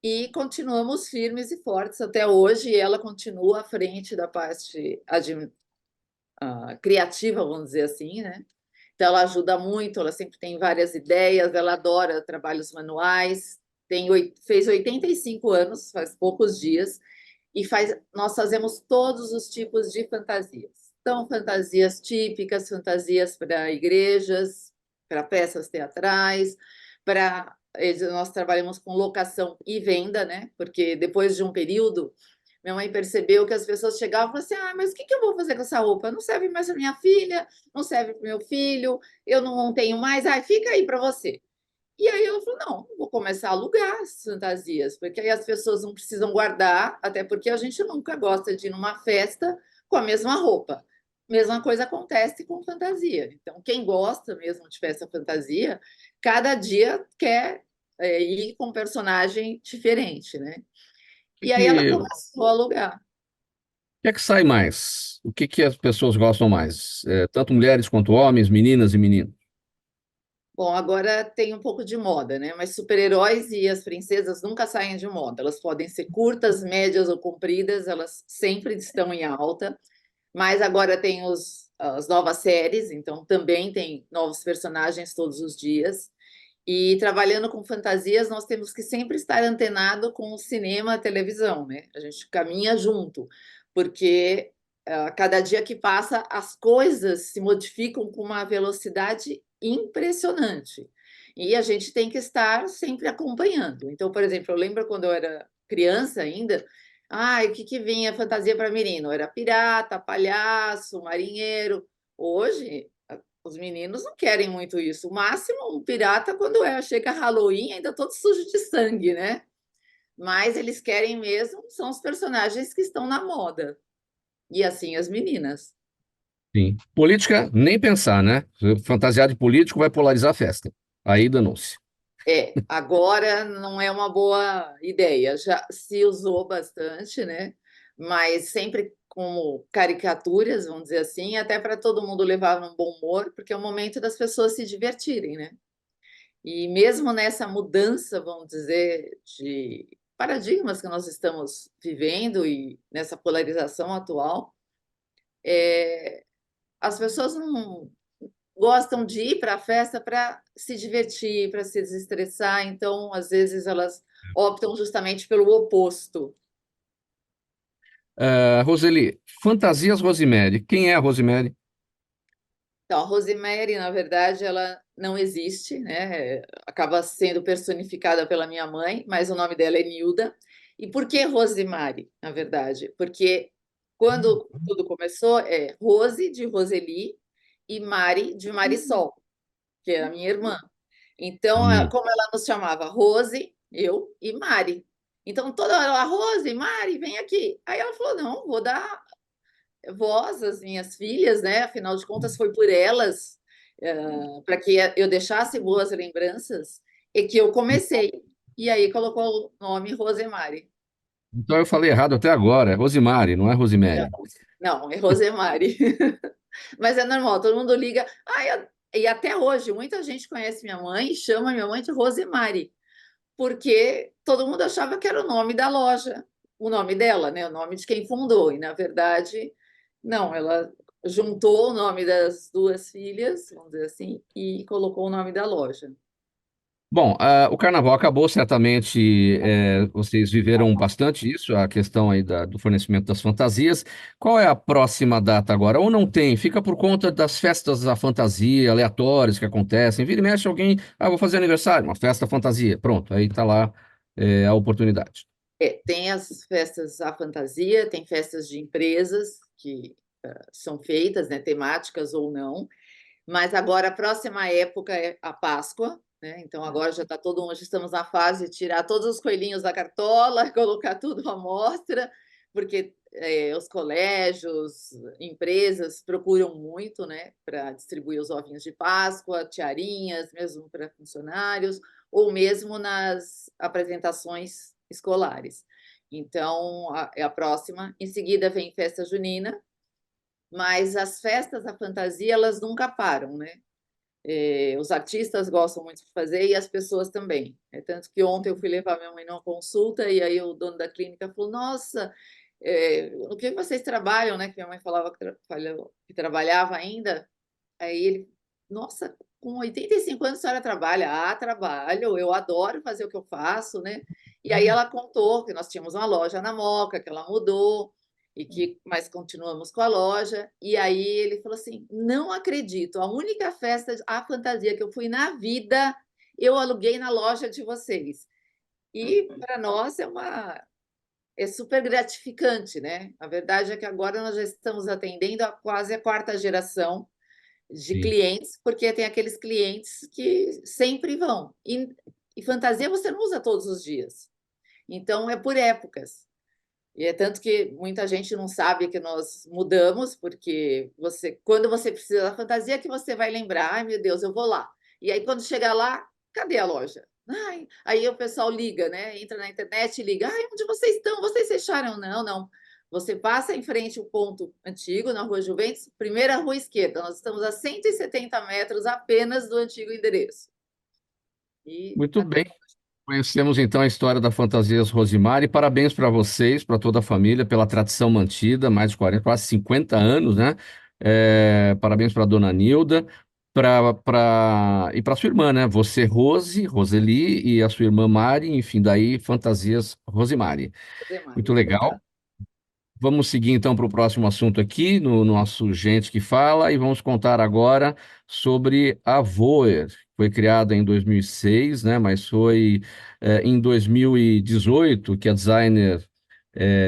e continuamos firmes e fortes até hoje. E ela continua à frente da parte criativa, vamos dizer assim, né? Então, ela ajuda muito, ela sempre tem várias ideias, ela adora trabalhos manuais, fez 85 anos, faz poucos dias, e nós fazemos todos os tipos de fantasias. Então, fantasias típicas, fantasias para igrejas, para peças teatrais, nós trabalhamos com locação e venda, né? Porque depois de um período, minha mãe percebeu que as pessoas chegavam e falavam assim: mas o que eu vou fazer com essa roupa? Não serve mais para minha filha, não serve para o meu filho, eu não tenho mais, fica aí para você. E aí ela falou: não, vou começar a alugar as fantasias, porque aí as pessoas não precisam guardar, até porque a gente nunca gosta de ir numa festa com a mesma roupa. Mesma coisa acontece com fantasia. Então, quem gosta mesmo de festa fantasia, cada dia quer ir com um personagem diferente, né? E aí ela O começou a alugar. que é que sai mais? O que que as pessoas gostam mais? Tanto mulheres quanto homens, meninas e meninos. Bom, agora tem um pouco de moda, né? Mas super-heróis e as princesas nunca saem de moda. Elas podem ser curtas, médias ou compridas, elas sempre estão em alta. Mas agora tem as novas séries, então também tem novos personagens todos os dias. E trabalhando com fantasias, nós temos que sempre estar antenado com o cinema, a televisão, né? A gente caminha junto, porque cada dia que passa, as coisas se modificam com uma velocidade impressionante. E a gente tem que estar sempre acompanhando. Então, por exemplo, eu lembro quando eu era criança ainda, o que vinha fantasia para menino? Era pirata, palhaço, marinheiro. Hoje, os meninos não querem muito isso. O máximo, um pirata, quando chega Halloween, ainda todo sujo de sangue, né? Mas eles querem mesmo, são os personagens que estão na moda. E assim as meninas. Sim. Política, nem pensar, né? Fantasiar de político vai polarizar a festa. Aí danou-se. Agora não é uma boa ideia. Já se usou bastante, né? Mas sempre como caricaturas, vamos dizer assim, até para todo mundo levar um bom humor, porque é o momento das pessoas se divertirem, né? E mesmo nessa mudança, vamos dizer, de paradigmas que nós estamos vivendo e nessa polarização atual, as pessoas não gostam de ir para a festa para se divertir, para se desestressar, então, às vezes, elas optam justamente pelo oposto. Roseli, Fantasias Rosemary. Quem é a Rosemary? Então, a Rosemary, na verdade, ela não existe, né? Acaba sendo personificada pela minha mãe, mas o nome dela é Nilda. E por que Rosemary, na verdade? Porque quando tudo começou, é Rose, de Roseli, e Mari, de Marisol, que é a minha irmã. Então, Hum. como ela nos chamava Rose, eu e Mari. Então, toda hora ela, Rose, Mari, vem aqui. Aí ela falou: não, vou dar voz às minhas filhas, né? Afinal de contas, foi por elas, para que eu deixasse boas lembranças, e que eu comecei. E aí colocou o nome Rosemary. Então eu falei errado até agora. É Rosemary, não é Rosemary. Não, é Rosemary. Mas é normal, todo mundo liga. E até hoje, muita gente conhece minha mãe e chama minha mãe de Rosemary, porque todo mundo achava que era o nome da loja, o nome dela, né? O nome de quem fundou. E, na verdade, não, ela juntou o nome das duas filhas, vamos dizer assim, e colocou o nome da loja. Bom, o carnaval acabou, certamente vocês viveram bastante isso, a questão aí do fornecimento das fantasias. Qual é a próxima data agora? Ou não tem? Fica por conta das festas da fantasia aleatórias que acontecem. Vira e mexe alguém, vou fazer aniversário, uma festa fantasia. Pronto, aí está lá a oportunidade. Tem as festas à fantasia, tem festas de empresas que são feitas, né, temáticas ou não, mas agora a próxima época é a Páscoa, né? Então agora já está todo mundo, já estamos na fase de tirar todos os coelhinhos da cartola, colocar tudo à mostra, porque os colégios, empresas procuram muito, né, para distribuir os ovinhos de Páscoa, tiarinhas, mesmo para funcionários, ou mesmo nas apresentações escolares. Então, é a próxima. Em seguida vem festa junina, mas as festas da fantasia, elas nunca param, né? Os artistas gostam muito de fazer e as pessoas também. É tanto que ontem eu fui levar minha mãe numa consulta e aí o dono da clínica falou: Nossa, no que vocês trabalham, né? Que minha mãe falava que trabalhava ainda. Aí ele, nossa, com 85 anos a senhora trabalha? Ah, trabalho, eu adoro fazer o que eu faço, né? E aí ela contou que nós tínhamos uma loja na Moca, que ela mudou, mas continuamos com a loja. E aí ele falou assim: não acredito, a única festa, a fantasia que eu fui na vida, eu aluguei na loja de vocês. E para nós é super gratificante, né? A verdade é que agora nós já estamos atendendo a quase a quarta geração de Sim. clientes, porque tem aqueles clientes que sempre vão. E fantasia você não usa todos os dias. Então, é por épocas. E é tanto que muita gente não sabe que nós mudamos, porque quando você precisa da fantasia, que você vai lembrar, ai meu Deus, eu vou lá. E aí, quando chegar lá, cadê a loja? Ai, aí o pessoal liga, né? Entra na internet e liga, ai, onde vocês estão? Vocês fecharam? Não, não. Você passa em frente ao ponto antigo, na Rua Juventus, primeira rua esquerda. Nós estamos a 170 metros apenas do antigo endereço. E Muito bem. Conhecemos então a história da Fantasias Rosimar e parabéns para vocês, para toda a família, pela tradição mantida, mais de 40, quase 50 anos, né? Parabéns para a dona Nilda e para sua irmã, né? Você, Roseli, e a sua irmã Mari, enfim, daí Fantasias Rosimari. Muito legal. Vamos seguir então para o próximo assunto aqui, no nosso Gente que Fala, e vamos contar agora sobre a Voer. Foi criada em 2006, né, mas foi em 2018 que a designer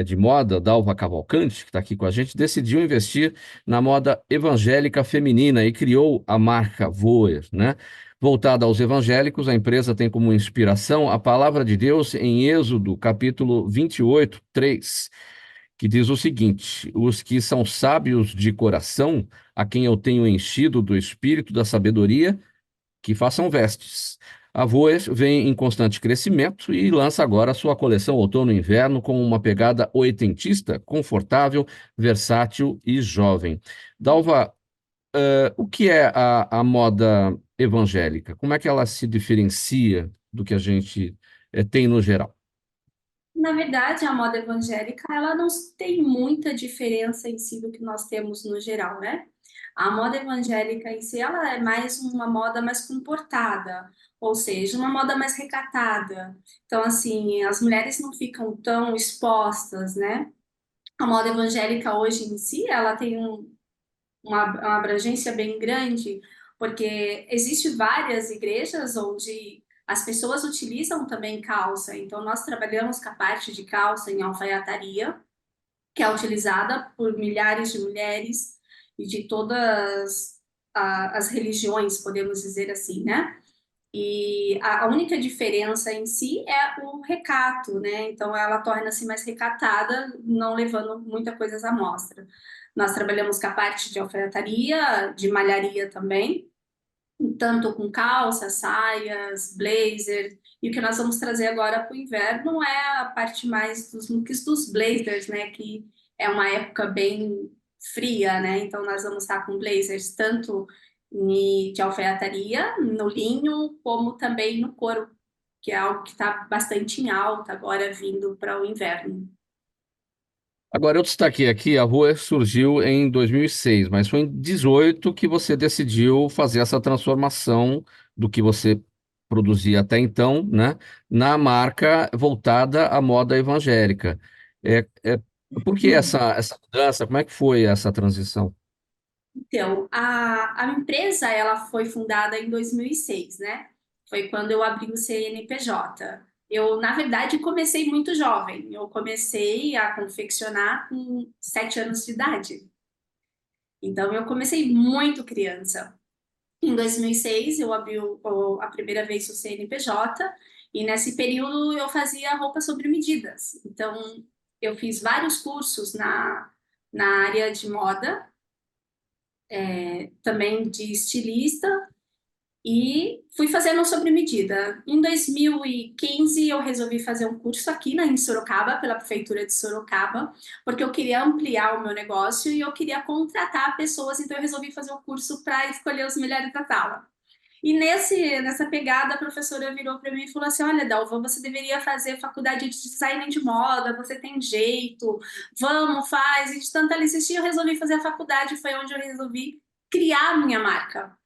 de moda, Dalva Cavalcante, que está aqui com a gente, decidiu investir na moda evangélica feminina e criou a marca Voer, né? Voltada aos evangélicos, a empresa tem como inspiração a palavra de Deus em Êxodo, capítulo 28, 3, que diz o seguinte: os que são sábios de coração, a quem eu tenho enchido do espírito da sabedoria, que façam vestes. A Voer vem em constante crescimento e lança agora sua coleção outono e inverno com uma pegada oitentista, confortável, versátil e jovem. Dalva, o que é a moda evangélica? Como é que ela se diferencia do que a gente tem no geral? Na verdade, a moda evangélica, ela não tem muita diferença em si do que nós temos no geral, né? A moda evangélica em si, ela é mais uma moda mais comportada, ou seja, uma moda mais recatada. Então, assim, as mulheres não ficam tão expostas, né? A moda evangélica hoje em si, ela tem uma abrangência bem grande, porque existe várias igrejas onde as pessoas utilizam também calça. Então, nós trabalhamos com a parte de calça em alfaiataria, que é utilizada por milhares de mulheres e de todas as religiões, podemos dizer assim, né? E a única diferença em si é o recato, né? Então ela torna-se mais recatada, não levando muita coisa à mostra. Nós trabalhamos com a parte de alfaiataria, de malharia também, tanto com calças, saias, blazer. E o que nós vamos trazer agora para o inverno é a parte mais dos looks dos blazers, né? Que é uma época bem fria, né? Então nós vamos estar com blazers tanto de alfaiataria, no linho, como também no couro, que é algo que está bastante em alta agora vindo para o inverno. Agora, eu destaquei aqui, a Voer surgiu em 2006, mas foi em 2018 que você decidiu fazer essa transformação do que você produzia até então, né, na marca voltada à moda evangélica. É, é, por que essa mudança? Como é que foi essa transição? Então, a empresa ela foi fundada em 2006, né? Foi quando eu abri o CNPJ. Eu, na verdade, comecei muito jovem. Eu comecei a confeccionar com 7 anos de idade. Então, eu comecei muito criança. Em 2006, eu abri a primeira vez o CNPJ e nesse período eu fazia roupa sobre medidas. Então, eu fiz vários cursos na área de moda, também de estilista, e fui fazendo sobre medida. Em 2015, eu resolvi fazer um curso aqui em Sorocaba, pela Prefeitura de Sorocaba, porque eu queria ampliar o meu negócio e eu queria contratar pessoas, então eu resolvi fazer o curso para escolher os melhores da sala. E nessa pegada, a professora virou para mim e falou assim: Olha, Dalva, você deveria fazer faculdade de design de moda, você tem jeito, vamos, faz. E de tanto ela insistir, eu resolvi fazer a faculdade, foi onde eu resolvi criar a minha marca.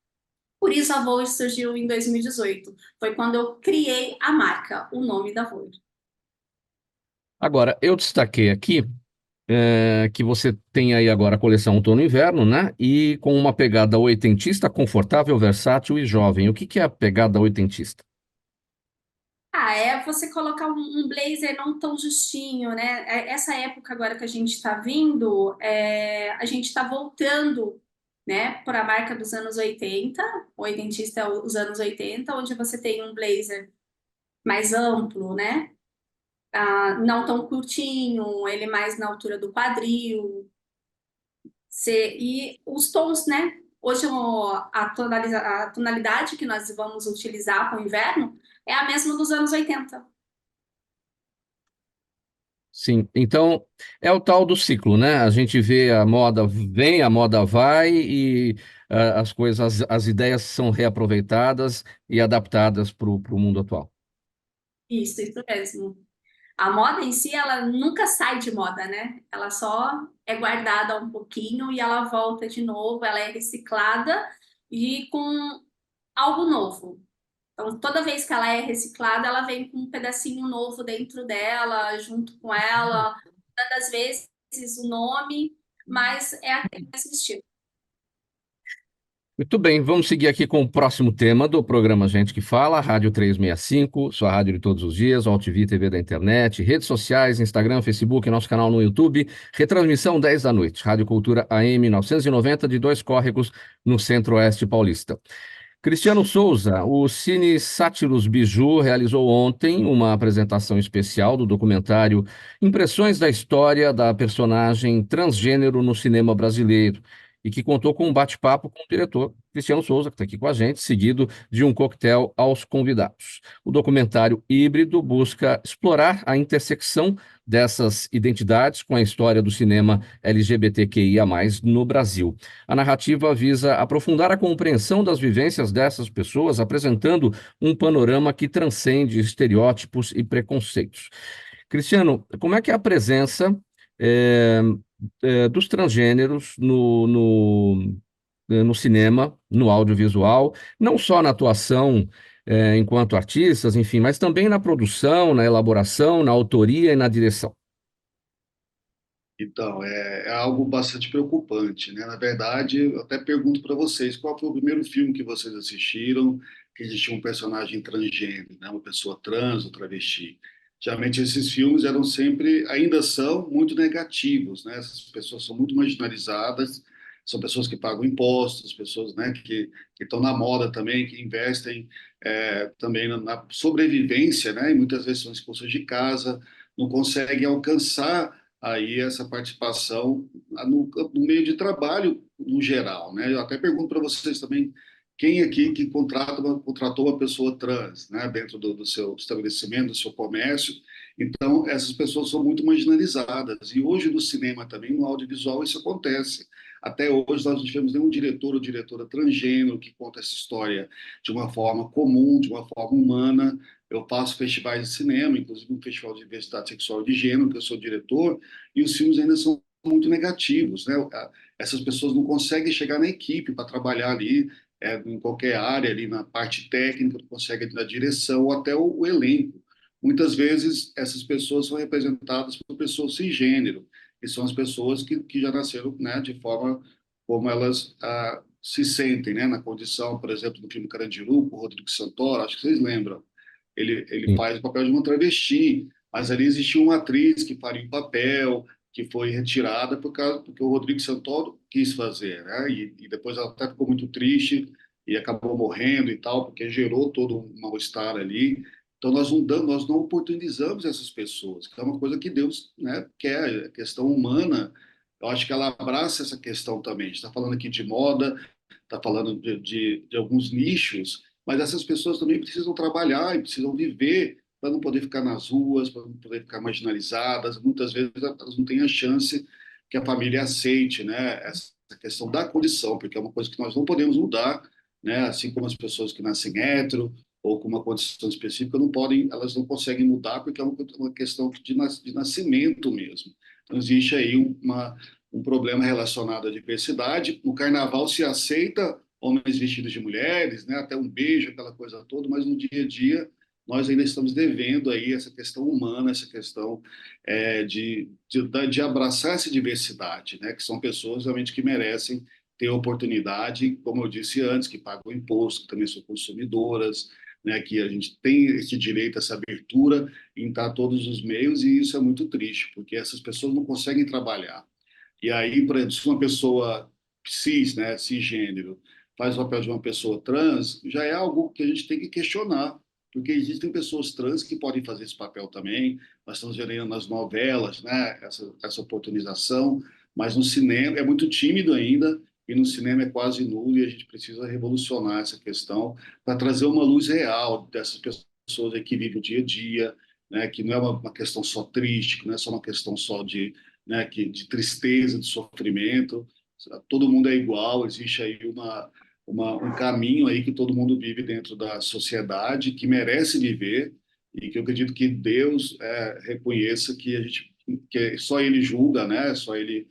Por isso a Vogue surgiu em 2018. Foi quando eu criei a marca, o nome da Vogue. Agora, eu destaquei aqui que você tem aí agora a coleção outono e inverno, né? E com uma pegada oitentista, confortável, versátil e jovem. O que que é a pegada oitentista? É você colocar um blazer não tão justinho, né? Essa época agora que a gente está vindo, a gente está voltando, né, para a marca dos anos 80, o oitentista é os anos 80, onde você tem um blazer mais amplo, né? Não tão curtinho, ele mais na altura do quadril. E os tons, né? Hoje a tonalidade que nós vamos utilizar para o inverno é a mesma dos anos 80. Sim, então é o tal do ciclo, né? A gente vê a moda vem, a moda vai e as coisas, as ideias são reaproveitadas e adaptadas para o mundo atual. Isso mesmo. A moda em si, ela nunca sai de moda, né? Ela só é guardada um pouquinho e ela volta de novo, ela é reciclada e com algo novo. Então, toda vez que ela é reciclada, ela vem com um pedacinho novo dentro dela, junto com ela, mudando às vezes o nome, mas é aquele mesmo estilo. Muito bem, vamos seguir aqui com o próximo tema do programa Gente que Fala, Rádio 365, sua rádio de todos os dias, OutV TV da internet, redes sociais, Instagram, Facebook, nosso canal no YouTube, retransmissão 10 da noite, Rádio Cultura AM 990 de Dois Córregos, no Centro-Oeste Paulista. Cristiano Souza, o Cine Sátiros Biju realizou ontem uma apresentação especial do documentário Impressões da História da Personagem Transgênero no Cinema Brasileiro, e que contou com um bate-papo com o diretor Cristiano Souza, que está aqui com a gente, seguido de um coquetel aos convidados. O documentário híbrido busca explorar a intersecção dessas identidades com a história do cinema LGBTQIA+, no Brasil. A narrativa visa aprofundar a compreensão das vivências dessas pessoas, apresentando um panorama que transcende estereótipos e preconceitos. Cristiano, como é que é a presença dos transgêneros no cinema, no audiovisual, não só na atuação enquanto artistas, enfim, mas também na produção, na elaboração, na autoria e na direção? Então, é algo bastante preocupante, né? Na verdade, eu até pergunto para vocês, qual foi o primeiro filme que vocês assistiram que existia um personagem transgênero, né? Uma pessoa trans ou travesti? Geralmente esses filmes eram sempre, ainda são, muito negativos, né? Essas pessoas são muito marginalizadas, são pessoas que pagam impostos, pessoas, né, que estão na moda também, que investem também na sobrevivência, né? E muitas vezes são expulsas de casa, não conseguem alcançar aí essa participação no meio de trabalho no geral, né? Eu até pergunto para vocês também, quem aqui que contratou uma pessoa trans, né, dentro do seu estabelecimento, do seu comércio? Então, essas pessoas são muito marginalizadas. E hoje no cinema também, no audiovisual, isso acontece. Até hoje nós não tivemos nenhum diretor ou diretora transgênero que conta essa história de uma forma comum, de uma forma humana. Eu faço festivais de cinema, inclusive um festival de diversidade sexual e de gênero, que eu sou diretor, e os filmes ainda são muito negativos, né? Essas pessoas não conseguem chegar na equipe para trabalhar ali, em qualquer área, ali na parte técnica, consegue na direção, ou até o elenco. Muitas vezes, essas pessoas são representadas por pessoas cisgênero, que são as pessoas que já nasceram, né, de forma como elas se sentem, né, na condição, por exemplo, do filme Carandiru, com o Rodrigo Santoro, acho que vocês lembram. Ele Sim. faz o papel de uma travesti, mas ali existia uma atriz que faria o papel, que foi retirada porque o Rodrigo Santoro quis fazer, né? E depois ela até ficou muito triste e acabou morrendo e tal, porque gerou todo um mal-estar ali. Então nós não oportunizamos essas pessoas, que é uma coisa que Deus, né, quer, a questão humana. Eu acho que ela abraça essa questão também. A gente está falando aqui de moda, está falando de alguns nichos, mas essas pessoas também precisam trabalhar e precisam viver para não poder ficar nas ruas, para não poder ficar marginalizadas. Muitas vezes elas não têm a chance que a família aceite, né? Essa questão da condição, porque é uma coisa que nós não podemos mudar, né? Assim como as pessoas que nascem hétero ou com uma condição específica não podem, elas não conseguem mudar porque é uma questão de nascimento mesmo. Então existe aí um problema relacionado à diversidade. No carnaval se aceita homens vestidos de mulheres, né? Até um beijo, aquela coisa toda, mas no dia a dia nós ainda estamos devendo aí essa questão humana, essa questão de abraçar essa diversidade, né? Que são pessoas realmente que merecem ter oportunidade, como eu disse antes, que pagam imposto, que também são consumidoras, né? Que a gente tem esse direito, essa abertura em estar todos os meios, e isso é muito triste, porque essas pessoas não conseguem trabalhar. E aí, por exemplo, se uma pessoa cis, né, cisgênero, faz o papel de uma pessoa trans, já é algo que a gente tem que questionar, porque existem pessoas trans que podem fazer esse papel também. Nós estamos vendo nas novelas, né, essa oportunização, mas no cinema é muito tímido ainda, e no cinema é quase nulo, e a gente precisa revolucionar essa questão para trazer uma luz real dessas pessoas aí que vivem o dia a dia, né, que não é uma questão só triste, que não é só uma questão só né, de tristeza, de sofrimento. Todo mundo é igual, existe aí um caminho aí que todo mundo vive dentro da sociedade, que merece viver, e que eu acredito que Deus reconheça que a gente, que só Ele julga, né? Só Ele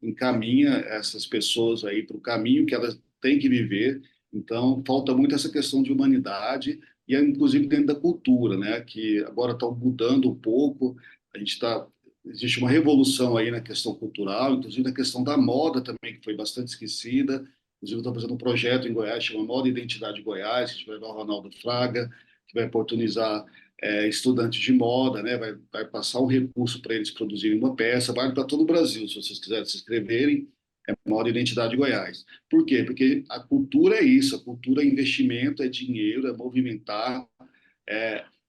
encaminha essas pessoas aí para o caminho que elas têm que viver. Então, falta muito essa questão de humanidade, e inclusive dentro da cultura, né? Que agora está mudando um pouco. A gente está Existe uma revolução aí na questão cultural, inclusive na questão da moda também, que foi bastante esquecida. Inclusive, eu estou fazendo um projeto em Goiás, chama Moda e Identidade Goiás, que a gente vai levar o Ronaldo Fraga, que vai oportunizar estudantes de moda, né? Vai passar um recurso para eles produzirem uma peça, vale para todo o Brasil, se vocês quiserem se inscreverem, é Moda e Identidade Goiás. Por quê? Porque a cultura é isso, a cultura é investimento, é dinheiro, é movimentar,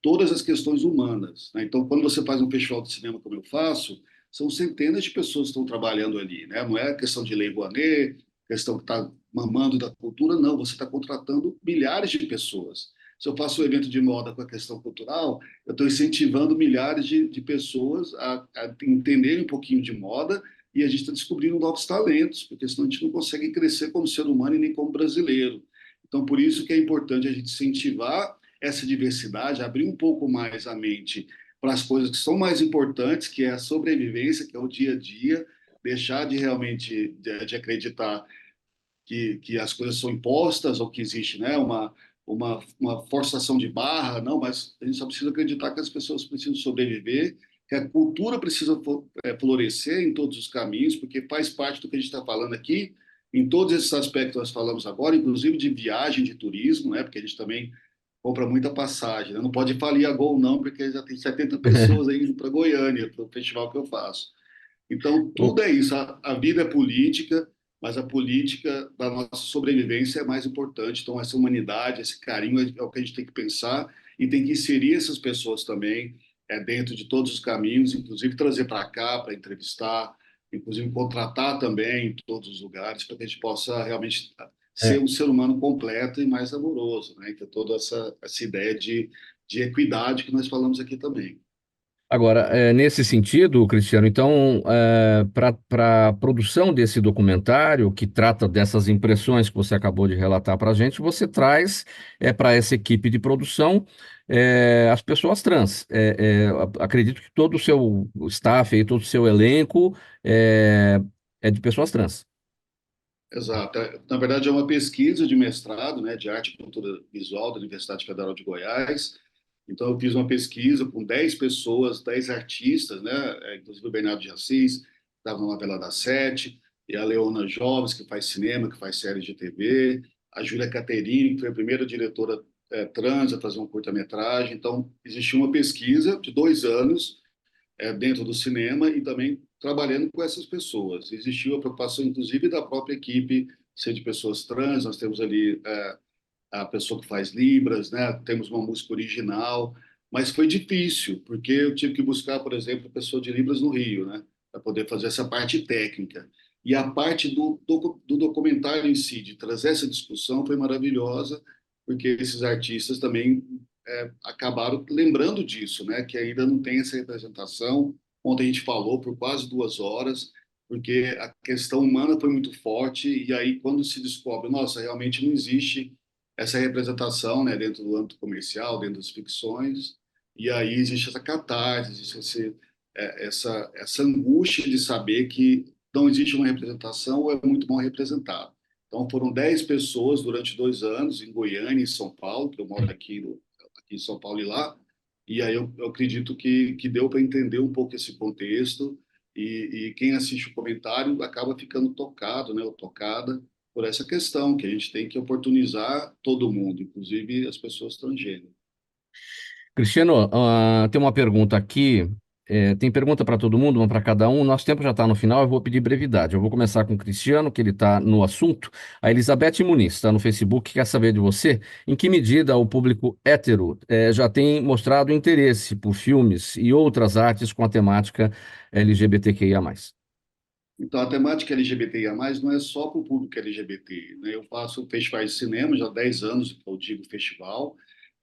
todas as questões humanas, né? Então, quando você faz um festival de cinema como eu faço, são centenas de pessoas que estão trabalhando ali, né? Não é questão de Lei Rouanet, questão que está mamando da cultura, não. Você está contratando milhares de pessoas. Se eu faço um evento de moda com a questão cultural, eu estou incentivando milhares de pessoas a entenderem um pouquinho de moda, e a gente está descobrindo novos talentos, porque senão a gente não consegue crescer como ser humano e nem como brasileiro. Então, por isso que é importante a gente incentivar essa diversidade, abrir um pouco mais a mente para as coisas que são mais importantes, que é a sobrevivência, que é o dia a dia, deixar de realmente de acreditar que as coisas são impostas ou que existe, né, uma forçação de barra, não, mas a gente só precisa acreditar que as pessoas precisam sobreviver, que a cultura precisa florescer em todos os caminhos, porque faz parte do que a gente está falando aqui, em todos esses aspectos que nós falamos agora, inclusive de viagem, de turismo, né, porque a gente também compra muita passagem, né? Não pode falir a Gol não, porque já tem 70 pessoas aí indo para Goiânia, para o festival que eu faço. Então, tudo é isso. A vida é política, mas a política da nossa sobrevivência é mais importante. Então, essa humanidade, esse carinho é o que a gente tem que pensar, e tem que inserir essas pessoas também dentro de todos os caminhos, inclusive trazer para cá, para entrevistar, inclusive contratar também em todos os lugares, para que a gente possa realmente ser É. um ser humano completo e mais amoroso, né? Então, toda essa ideia de equidade que nós falamos aqui também. Agora, nesse sentido, Cristiano, então, para a produção desse documentário, que trata dessas impressões que você acabou de relatar para a gente, você traz para essa equipe de produção as pessoas trans. Acredito que todo o seu staff, aí, todo o seu elenco é de pessoas trans. Exato. Na verdade, é uma pesquisa de mestrado, né, de arte e cultura visual da Universidade Federal de Goiás. Então, eu fiz uma pesquisa com 10 pessoas, 10 artistas, né, inclusive o Bernardo de Assis, que estava na novela da Sete, e a Leona Jovens, que faz cinema, que faz séries de TV, a Júlia Caterini, que foi a primeira diretora trans a fazer um curta-metragem. Então, existiu uma pesquisa de 2 anos dentro do cinema e também trabalhando com essas pessoas. Existiu a preocupação, inclusive, da própria equipe ser de pessoas trans. Nós temos ali a pessoa que faz Libras, né? Temos uma música original, mas foi difícil, porque eu tive que buscar, por exemplo, a pessoa de Libras no Rio, né? Para poder fazer essa parte técnica. E a parte do documentário em si, de trazer essa discussão, foi maravilhosa, porque esses artistas também acabaram lembrando disso, né? Que ainda não tem essa representação. Ontem a gente falou por quase 2 horas, porque a questão humana foi muito forte, e aí quando se descobre, nossa, realmente não existe essa representação, né, dentro do âmbito comercial, dentro das ficções, e aí existe essa catarse, existe essa angústia de saber que não existe uma representação ou é muito mal representado. Então, foram 10 pessoas durante 2 anos, em Goiânia e São Paulo, que eu moro aqui em São Paulo e lá, e aí eu acredito que deu para entender um pouco esse contexto, e quem assiste o comentário acaba ficando tocado, né, ou tocada, por essa questão, que a gente tem que oportunizar todo mundo, inclusive as pessoas transgênero. Cristiano, tem uma pergunta aqui. Tem pergunta para todo mundo, uma para cada um. Nosso tempo já está no final, eu vou pedir brevidade. Eu vou começar com o Cristiano, que ele está no assunto. A Elizabeth Muniz está no Facebook, quer saber de você em que medida o público hétero já tem mostrado interesse por filmes e outras artes com a temática LGBTQIA+. Então, a temática LGBTIA+, não é só para o público LGBT, né? Eu faço festivais de cinema já há 10 anos, que é o Digo Festival,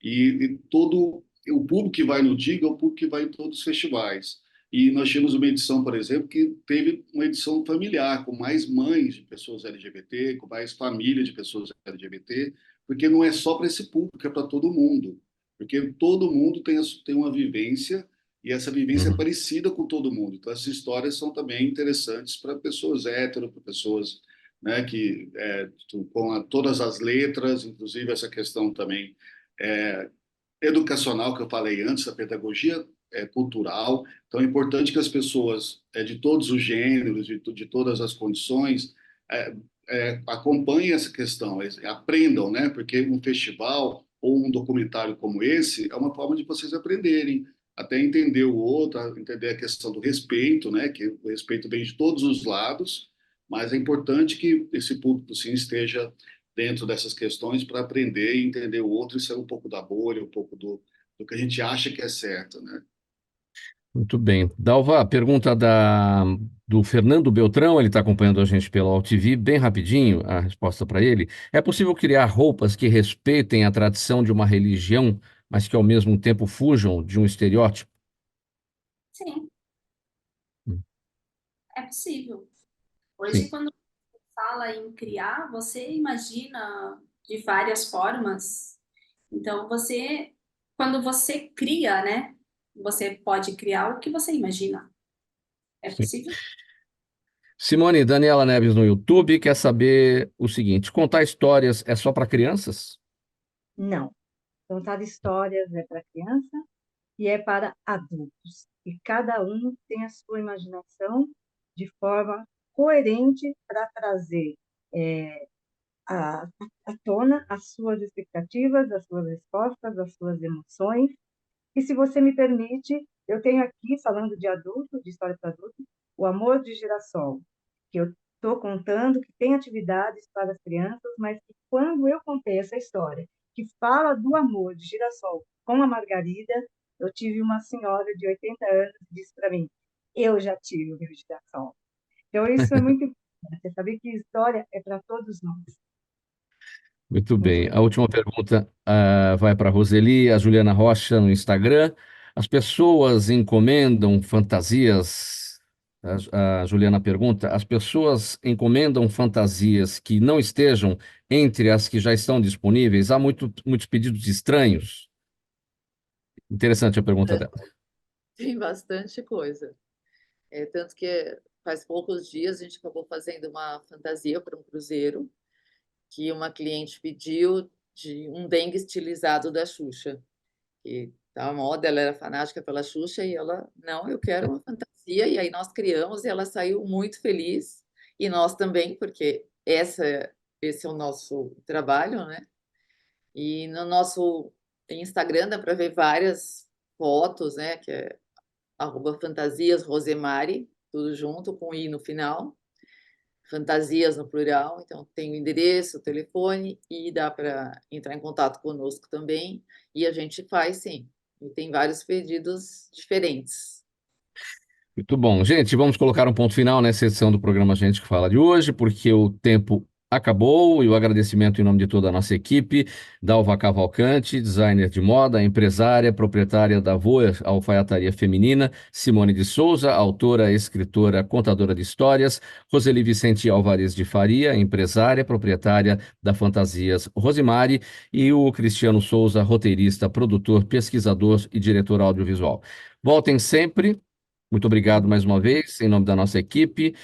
e todo o público que vai no Digo é o público que vai em todos os festivais. E nós tínhamos uma edição, por exemplo, que teve uma edição familiar, com mais mães de pessoas LGBT, com mais família de pessoas LGBT, porque não é só para esse público, é para todo mundo. Porque todo mundo tem uma vivência, e essa vivência é Uhum. parecida com todo mundo. Então, essas histórias são também interessantes para pessoas hétero, para pessoas, né, que com todas as letras, inclusive essa questão também é, educacional que eu falei antes, a pedagogia cultural. Então, é importante que as pessoas de todos os gêneros, de todas as condições, acompanhem essa questão, aprendam, né? Porque um festival ou um documentário como esse é uma forma de vocês aprenderem, até entender o outro, entender a questão do respeito, né? Que o respeito vem de todos os lados, mas é importante que esse público sim esteja dentro dessas questões para aprender e entender o outro e sair um pouco da bolha, um pouco do que a gente acha que é certo, né? Muito bem. Dalva, pergunta do Fernando Beltrão, ele está acompanhando a gente pelo AltV, bem rapidinho a resposta para ele. É possível criar roupas que respeitem a tradição de uma religião, mas que ao mesmo tempo fujam de um estereótipo? Sim, Hum. é possível. Sim. Hoje, quando você fala em criar, você imagina de várias formas. Então, quando você cria, né? Você pode criar o que você imagina. É Sim. possível? Simone Daniela Neves no YouTube quer saber o seguinte: contar histórias é só para crianças? Não. Contar histórias é para criança e é para adultos. E cada um tem a sua imaginação de forma coerente para trazer é, à, à tona as suas expectativas, as suas respostas, as suas emoções. E se você me permite, eu tenho aqui, falando de adulto, de história para adulto, O Amor de Girassol, que eu estou contando que tem atividades para as crianças, mas que quando eu contei essa história, que fala do amor de girassol com a Margarida, eu tive uma senhora de 80 anos que disse para mim, eu já tive o meu girassol. Então, isso é muito importante, você saber que história é para todos nós. Muito Muito bem. A obrigada. última pergunta vai para a Roseli, a Juliana Rocha no Instagram. As pessoas encomendam fantasias. A Juliana pergunta: as pessoas encomendam fantasias que não estejam entre as que já estão disponíveis? Há muitos pedidos estranhos. Interessante a pergunta dela. Tem bastante coisa. Tanto que faz poucos dias a gente acabou fazendo uma fantasia para um cruzeiro que uma cliente pediu de um dengue estilizado da Xuxa. Que tá a moda, ela era fanática pela Xuxa e ela, não, eu quero uma fantasia. E aí nós criamos e ela saiu muito feliz. E nós também, porque esse é o nosso trabalho, né? E no nosso Instagram dá para ver várias fotos, né? Que é @fantasiasrosemari, tudo junto, com i no final. Fantasias no plural, então tem o endereço, o telefone e dá para entrar em contato conosco também. E a gente faz, sim. E tem vários pedidos diferentes. Muito bom. Gente, vamos colocar um ponto final nessa edição do programa Gente que Fala de hoje, porque o tempo acabou e o agradecimento em nome de toda a nossa equipe, Dalva Cavalcante, designer de moda, empresária, proprietária da Voa Alfaiataria Feminina, Simone de Souza, autora, escritora, contadora de histórias, Roseli Vicente Alvarez de Faria, empresária, proprietária da Fantasias Rosemari, e o Cristiano Souza, roteirista, produtor, pesquisador e diretor audiovisual. Voltem sempre. Muito obrigado mais uma vez, em nome da nossa equipe.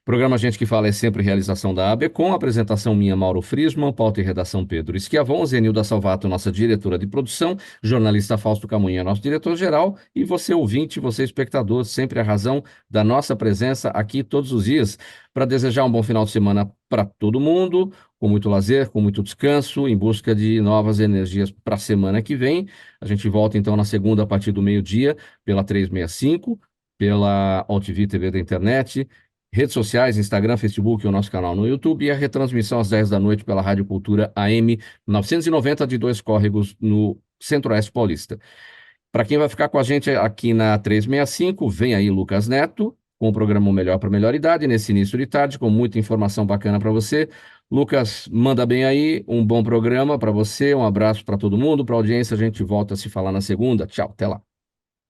Programa Gente que Fala é sempre realização da ABCom, apresentação minha, Mauro Friesman, pauta e redação Pedro Esquiavon, Zenilda Salvato, nossa diretora de produção, jornalista Fausto Camunha, nosso diretor-geral, e você ouvinte, você espectador, sempre a razão da nossa presença aqui todos os dias, para desejar um bom final de semana para todo mundo, com muito lazer, com muito descanso, em busca de novas energias para a semana que vem. A gente volta então na segunda, a partir do meio-dia, pela 365, pela OTV TV da internet, redes sociais, Instagram, Facebook e o nosso canal no YouTube, e a retransmissão às 10 da noite pela Rádio Cultura AM 990 de Dois Córregos, no Centro-Oeste Paulista. Para quem vai ficar com a gente aqui na 365, vem aí Lucas Neto, com o programa O Melhor para a Melhor Idade, nesse início de tarde, com muita informação bacana para você. Lucas, manda bem aí, um bom programa para você, um abraço para todo mundo, para a audiência, a gente volta a se falar na segunda. Tchau, até lá.